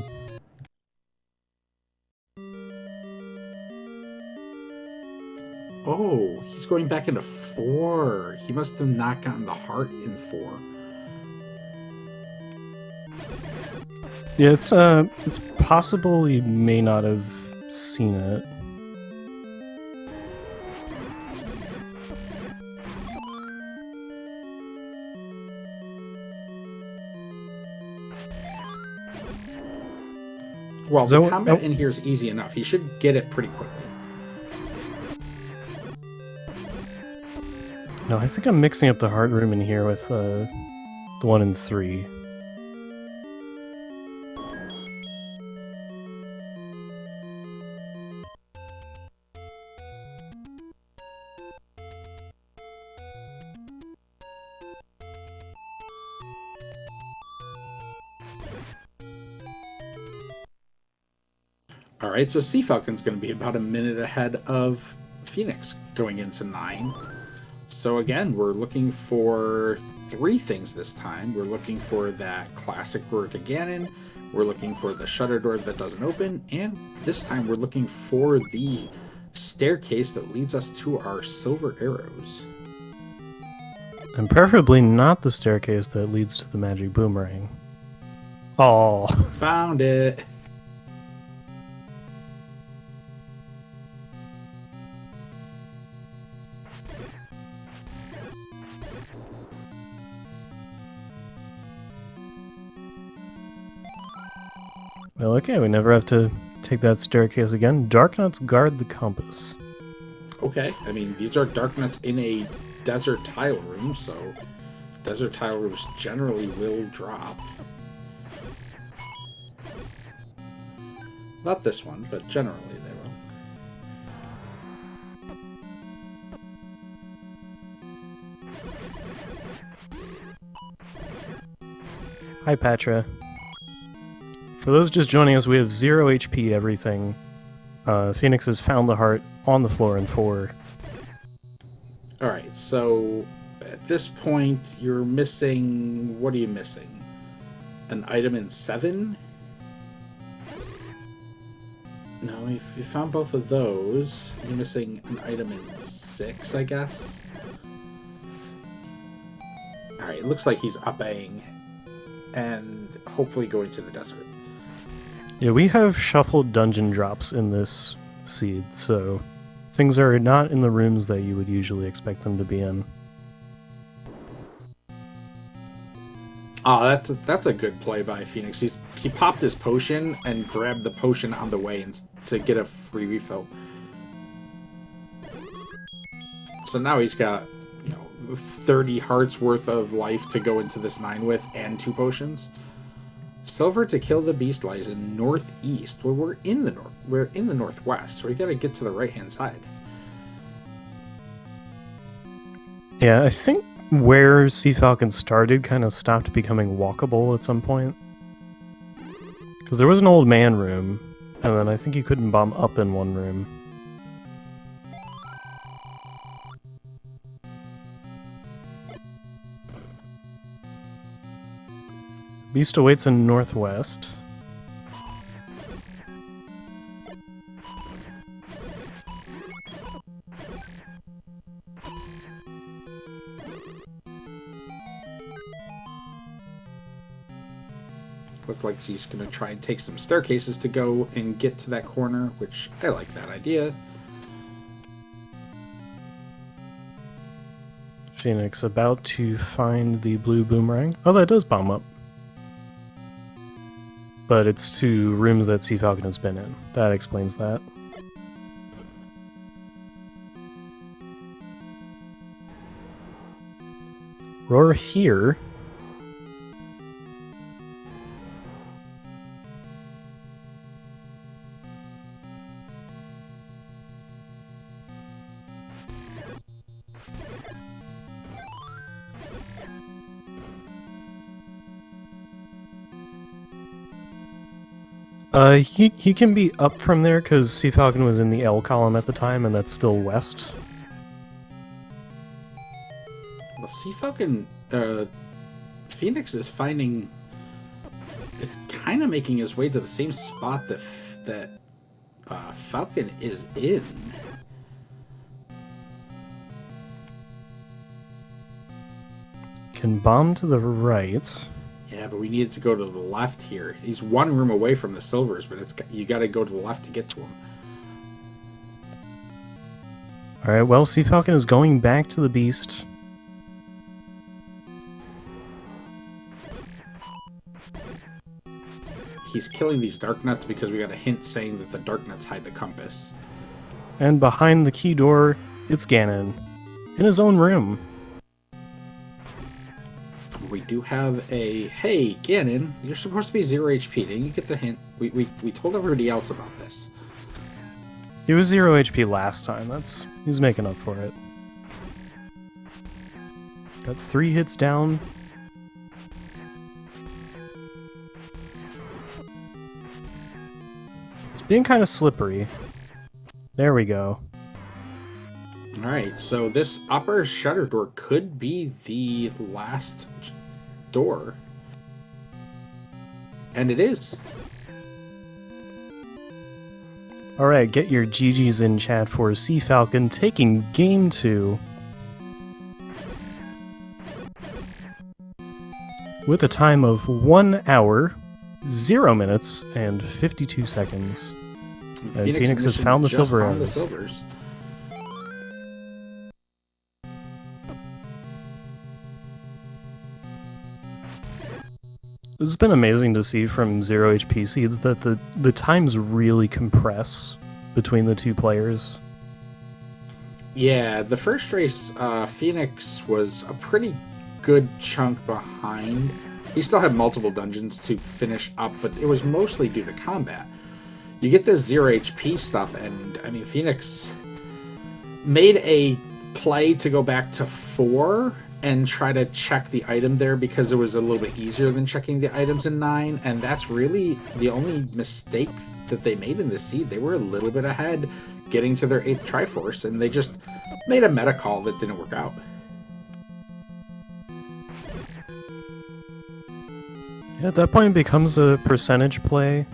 Oh, he's going back into 4. He must have not gotten the heart in 4. Yeah, it's possible he may not have seen it. Well, the combat in here is easy enough. He should get it pretty quickly. No, I think I'm mixing up the heart room in here with the one in 3. Alright, so cfalcon's going to be about a minute ahead of Phoenix going into 9. So again, we're looking for 3 things this time. We're looking for that classic roar to Ganon, we're looking for the shutter door that doesn't open, and this time we're looking for the staircase that leads us to our silver arrows. And preferably not the staircase that leads to the magic boomerang. Oh, found it! Well, okay, we never have to take that staircase again. Dark nuts guard the compass. Okay, I mean, these are dark nuts in a desert tile room, so desert tile rooms generally will drop. Not this one, but generally they will. Hi, Patra. For those just joining us, we have 0 HP everything. Phoenix has found the heart on the floor in 4. Alright, so at this point, you're missing... What are you missing? An item in 7? No, if you found both of those, you're missing an item in 6, I guess? Alright, it looks like he's upping and hopefully going to the desert. Yeah, we have shuffled dungeon drops in this seed, so things are not in the rooms that you would usually expect them to be in. Oh, that's a good play by Phoenix. He popped his potion and grabbed the potion on the way to get a free refill. So now he's got, 30 hearts worth of life to go into this 9 with, and 2 potions. Silver to kill the beast lies in northeast. Well, we're in the northwest, so we gotta get to the right-hand side. Yeah, I think where cfalcon started kind of stopped becoming walkable at some point. Because there was an old man room, and then I think you couldn't bomb up in one room. Beast awaits in northwest. Looked like he's going to try and take some staircases to go and get to that corner, which I like that idea. Phoenix about to find the blue boomerang. Oh, that does bomb up. but it's to rooms that Sea Falcon has been in. That explains that. Roar here. He can be up from there because Sea Falcon was in the L column at the time, and that's still west. Well, Sea Falcon, Phoenix is finding, it's kind of making his way to the same spot that Falcon is in. Can bomb to the right. Yeah, but we needed to go to the left here. He's one room away from the silvers, but you got to go to the left to get to him. Alright, well, Sea Falcon is going back to the beast. He's killing these dark nuts because we got a hint saying that the dark nuts hide the compass. And behind the key door, it's Ganon. In his own room. We do have a, hey, Ganon, you're supposed to be 0 HP. Didn't you get the hint? We told everybody else about this. He was 0 HP last time. He's making up for it. Got 3 hits down. It's being kind of slippery. There we go. Alright, so this upper shutter door could be the last door. And it is. Alright, get your GGs in chat for Sea Falcon taking game 2. With a time of 1 hour, 0 minutes, and 52 seconds. And Phoenix has found the silver arrows. It's been amazing to see from 0 HP seeds that the times really compress between the two players. Yeah, the first race, Phoenix was a pretty good chunk behind. He still had multiple dungeons to finish up, but it was mostly due to combat. You get this 0 HP stuff, and I mean, Phoenix made a play to go back to 4 and try to check the item there because it was a little bit easier than checking the items in 9, and that's really the only mistake that they made in this seed. They were a little bit ahead getting to their 8th Triforce, and they just made a meta call that didn't work out. Yeah, at that point it becomes a percentage play.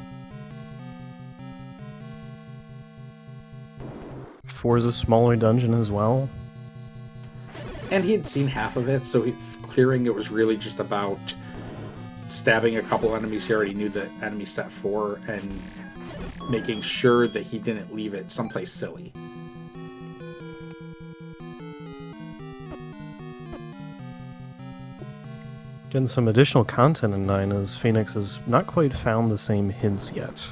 4 is a smaller dungeon as well. And he had seen half of it, so clearing it was really just about stabbing a couple enemies he already knew the enemy set for, and making sure that he didn't leave it someplace silly. Getting some additional content in 9 as Phoenix has not quite found the same hints yet.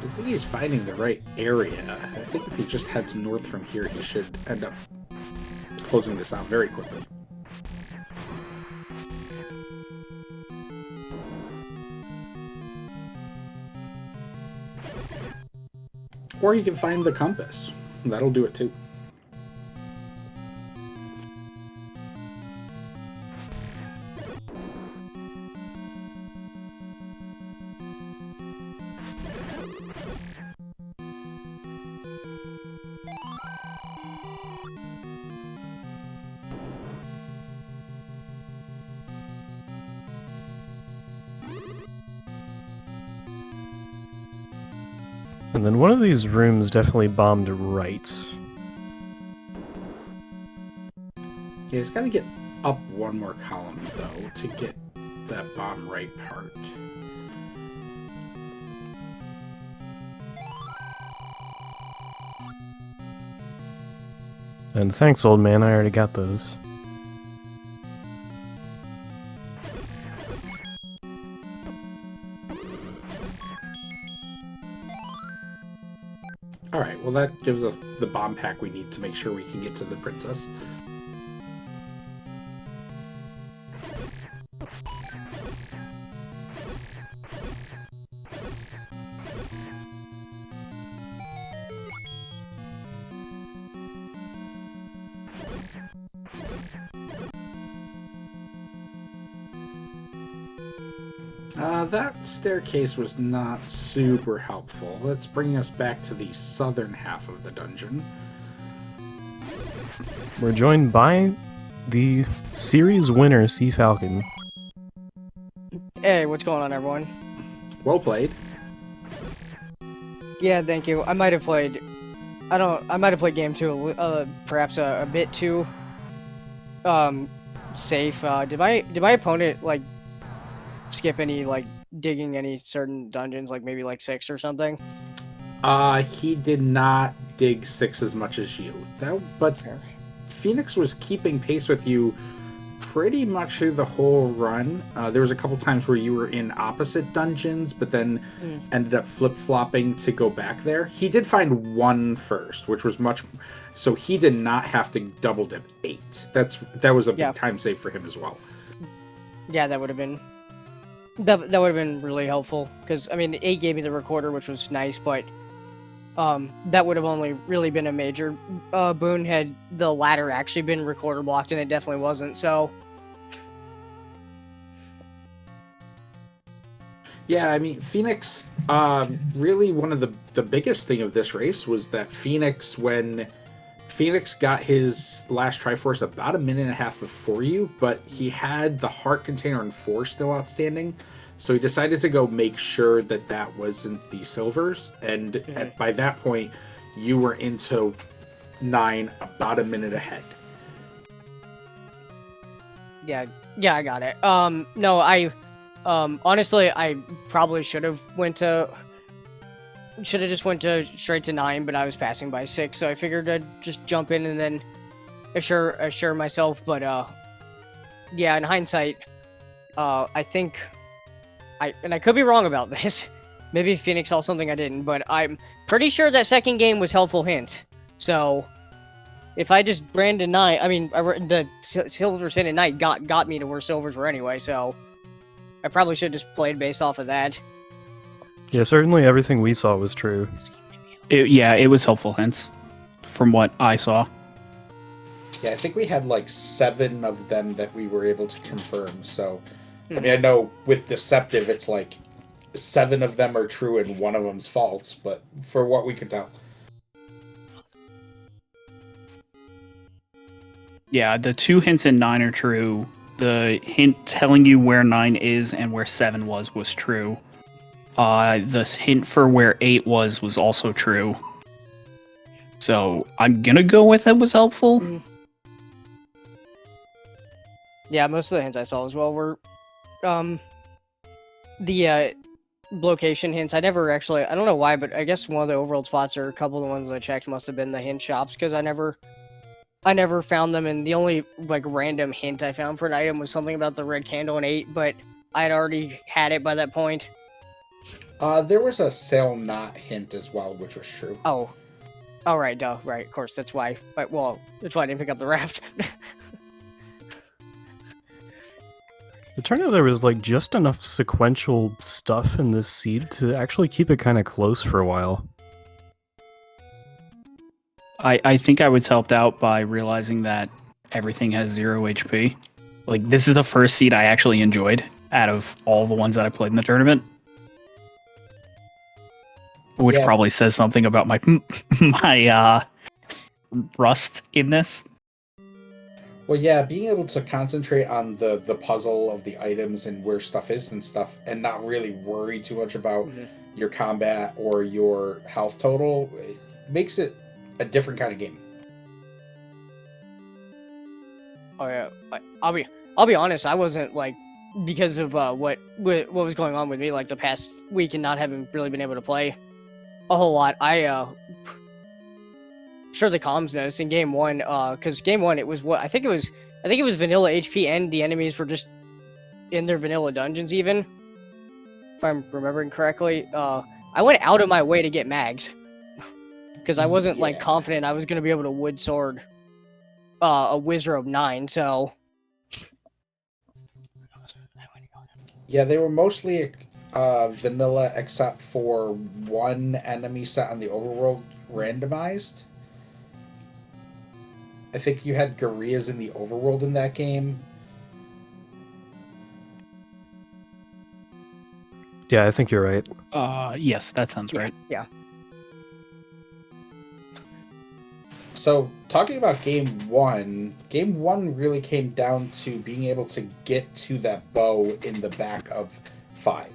I think he's finding the right area. I think if he just heads north from here, he should end up closing this out very quickly. Or he can find the compass. That'll do it too. And then one of these rooms definitely bombed right. Yeah, he's got to get up one more column, though, to get that bomb right part. And thanks, old man, I already got those. well, that gives us the bomb pack we need to make sure we can get to the princess. That staircase was not super helpful. Let's bring us back to the southern half of the dungeon. We're joined by the series winner, cfalcon. Hey, what's going on, everyone? Well played. Yeah, thank you. I might have played game 2 perhaps a bit too safe. Did my opponent like skip any digging any certain dungeons, like maybe 6 or something? He did not dig 6 as much as you. But Fair. Phoenix was keeping pace with you pretty much through the whole run. There was a couple times where you were in opposite dungeons, but then ended up flip-flopping to go back there. He did find 1 first, which was much... So he did not have to double dip 8. That was a big time save for him as well. Yeah, that would have been... That would have been really helpful, because, I mean, 8 gave me the recorder, which was nice, but that would have only really been a major boon had the ladder actually been recorder blocked, and it definitely wasn't, so... Yeah, I mean, Phoenix, really one of the biggest thing of this race was that Phoenix, when Phoenix got his last Triforce about a minute and a half before you, but he had the heart container and 4 still outstanding, so he decided to go make sure that that wasn't the silvers, and by that point, you were into 9 about a minute ahead. Yeah, I got it. No, honestly, I probably should have just went straight to 9, but I was passing by 6, so I figured I'd just jump in and then assure myself. But yeah, in hindsight, I think I could be wrong about this. Maybe Phoenix saw something I didn't, but I'm pretty sure that second game was helpful hint. So if I just ran to 9, I mean, the silvers in at night got me to where silvers were anyway. So I probably should have just played based off of that. Yeah, certainly everything we saw was true. It was helpful hints from what I saw. Yeah, I think we had 7 of them that we were able to confirm. So, I mean, I know with Deceptive, it's 7 of them are true and 1 of them's false, but for what we could tell. Yeah, the 2 hints in 9 are true. The hint telling you where 9 is and where 7 was true. The hint for where 8 was also true. So I'm gonna go with it was helpful. Yeah, most of the hints I saw as well were the location hints. I never actually, I don't know why, but I guess one of the overworld spots or a couple of the ones I checked must have been the hint shops, because I never found them, and the only random hint I found for an item was something about the red candle in 8, but I'd already had it by that point. There was a sail knot hint as well, which was true. Oh, right, duh, right, of course, that's why. Well, that's why I didn't pick up the raft. It turned out there was just enough sequential stuff in this seed to actually keep it kind of close for a while. I think I was helped out by realizing that everything has 0 HP. This is the first seed I actually enjoyed out of all the ones that I played in the tournament. Which probably says something about my rust in this. Well, yeah, being able to concentrate on the puzzle of the items and where stuff is and stuff, and not really worry too much about your combat or your health total, it makes it a different kind of game. Oh yeah, I'll be honest. I wasn't because of what was going on with me the past week and not having really been able to play a whole lot. Sure, the comms noticed in game 1, because game 1 it was I think it was vanilla HP, and the enemies were just in their vanilla dungeons even, if I'm remembering correctly. I went out of my way to get mags. because I wasn't like Yeah. confident I was gonna be able to wood sword a Wizrobe 9. So Yeah, they were mostly vanilla except for one enemy set on the overworld randomized. I think you had gorillas in the overworld in that game. Yeah, I think you're right. Yes, that sounds yeah, right. yeah. So, talking about game one really came down to being able to get to that bow in the back of 5.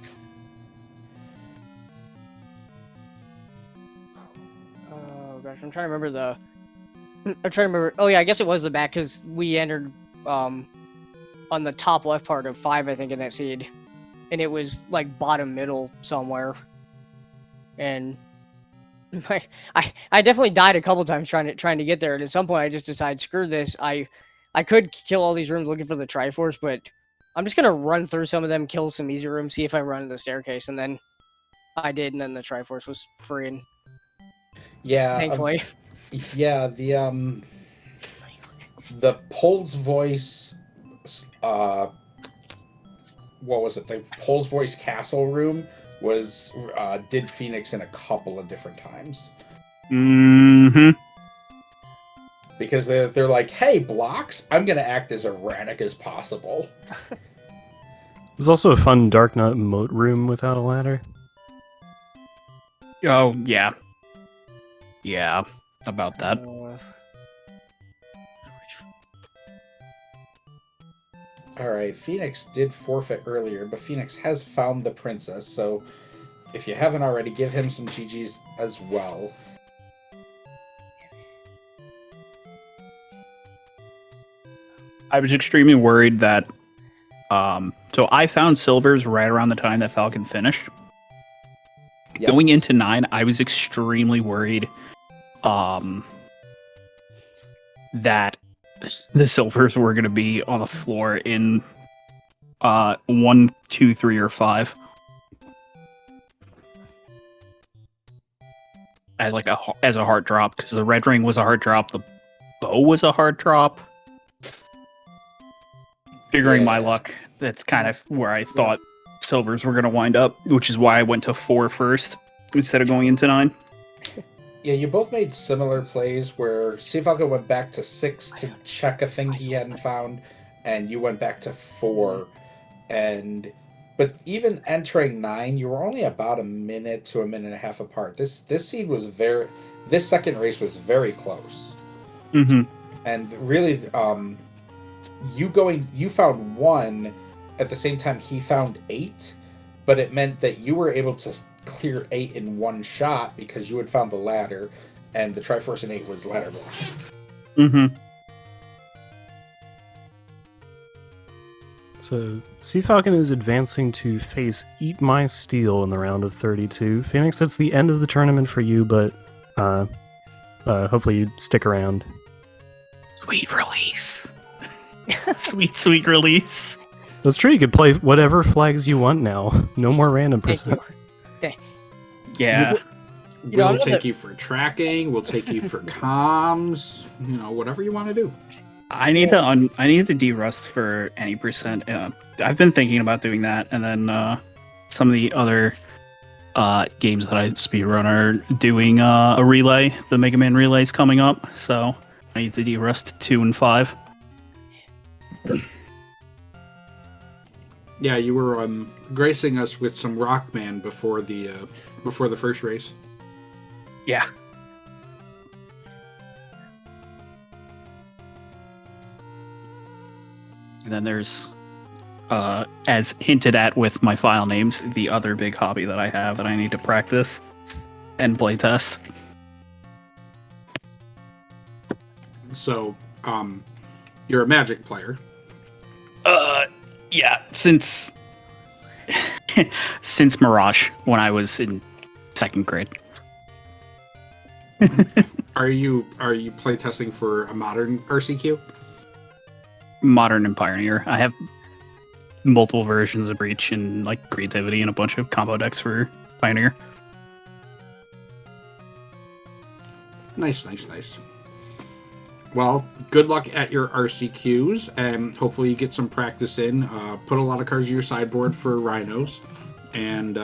Oh gosh, I'm trying to remember Oh yeah, I guess it was the back because we entered on the top left part of 5, I think, in that seed, and it was like bottom middle somewhere. And I definitely died a couple times trying to get there, and at some point I just decided, screw this. I could kill all these rooms looking for the Triforce, but I'm just gonna run through some of them, kill some easy rooms, see if I run to the staircase, and then I did, and then the Triforce was free, and Yeah, thankfully. yeah, the Pole's voice, what was it? The Pole's voice castle room was did Phoenix in a couple of different times. Mm-hmm. Because they're like, hey, blocks, I'm gonna act as erratic as possible. There's also a fun Dark Knight moat room without a ladder. Oh, yeah. Yeah, about that. Alright, Phoenix did forfeit earlier, but Phoenix has found the princess, so if you haven't already, give him some GGs as well. I was extremely worried that... so I found silvers right around the time that Falcon finished. Yes. Going into 9, I was extremely worried that the silvers were going to be on the floor in 1, 2, 3, or 5. As like as a hard drop, because the red ring was a hard drop, the bow was a hard drop. Figuring my luck, that's kind of where I thought silvers were going to wind up, which is why I went to 4 first instead of going into 9. Yeah, you both made similar plays where cfalcon went back to 6 to check a thing he hadn't found, and you went back to 4. But even entering 9, you were only about a minute to a minute and a half apart. This seed was this second race was very close. Mm-hmm. And really, you found 1 at the same time he found 8, but it meant that you were able to clear 8 in one shot because you had found the ladder, and the Triforce in 8 was ladder block. Mm-hmm. So, cfalcon is advancing to face Eat My Steel in the round of 32. Phoenix, that's the end of the tournament for you, but hopefully you stick around. Sweet release. Sweet release. That's true, you could play whatever flags you want now. No more random percent. Yeah. We'll take you for tracking, we'll take you for comms, whatever you want to do. I need to de-rust for any percent. I've been thinking about doing that, and then some of the other games that I speedrun are doing a relay. The Mega Man relay is coming up, so I need to de-rust 2 and 5. Yeah, you were gracing us with some Rockman before the first race. Yeah. And then there's, as hinted at with my file names, the other big hobby that I have that I need to practice and playtest. So, you're a Magic player. Yeah, since Mirage, when I was in 2nd grade. Are you playtesting for a modern RCQ? Modern and Pioneer. I have multiple versions of Breach and like Creativity and a bunch of combo decks for Pioneer. Nice, nice, nice. Well, good luck at your RCQs, and hopefully you get some practice in. Put a lot of cards in your sideboard for rhinos, and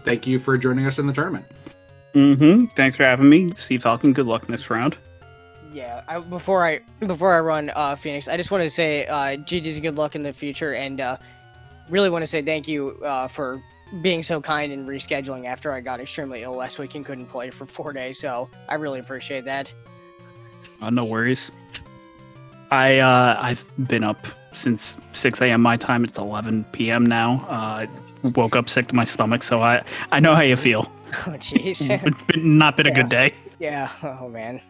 thank you for joining us in the tournament. Thanks for having me. See Falcon, good luck next round. Yeah, before I run Phoenix, I just want to say GG's good luck in the future, and really want to say thank you for being so kind and rescheduling after I got extremely ill last week and couldn't play for 4 days. So I really appreciate that. No worries. I've been up since 6 a.m. my time. It's 11 p.m. now. Woke up sick to my stomach, so I know how you feel. Oh jeez. It's not been a good day. Yeah. Oh man.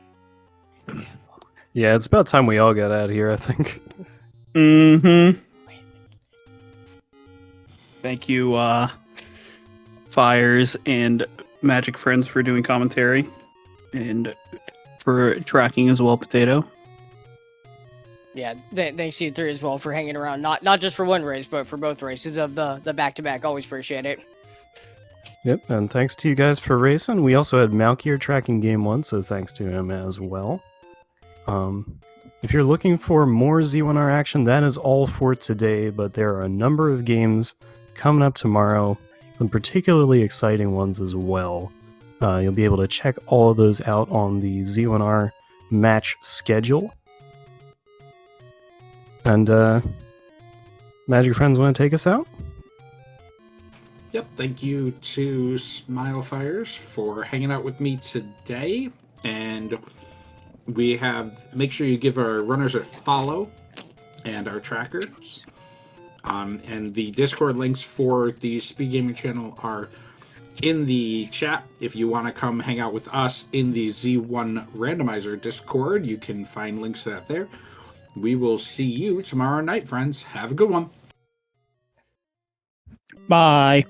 Yeah, it's about time we all got out of here, I think. Thank you, Fires and Magic Friends for doing commentary, and for tracking as well, Potato. Yeah, thanks to you three as well for hanging around. Not just for one race, but for both races of the back-to-back. Always appreciate it. Yep, and thanks to you guys for racing. We also had Malkier tracking game 1, so thanks to him as well. If you're looking for more Z1R action, that is all for today, but there are a number of games coming up tomorrow, some particularly exciting ones as well. You'll be able to check all of those out on the Z1R match schedule. And, Magic Friends want to take us out? Yep, thank you to Smilefires for hanging out with me today. And we have, make sure you give our runners a follow and our trackers. And the Discord links for the SpeedGaming channel are in the chat. If you want to come hang out with us in the Z1 Randomizer Discord, you can find links to that there. We will see you tomorrow night, friends. Have a good one. Bye.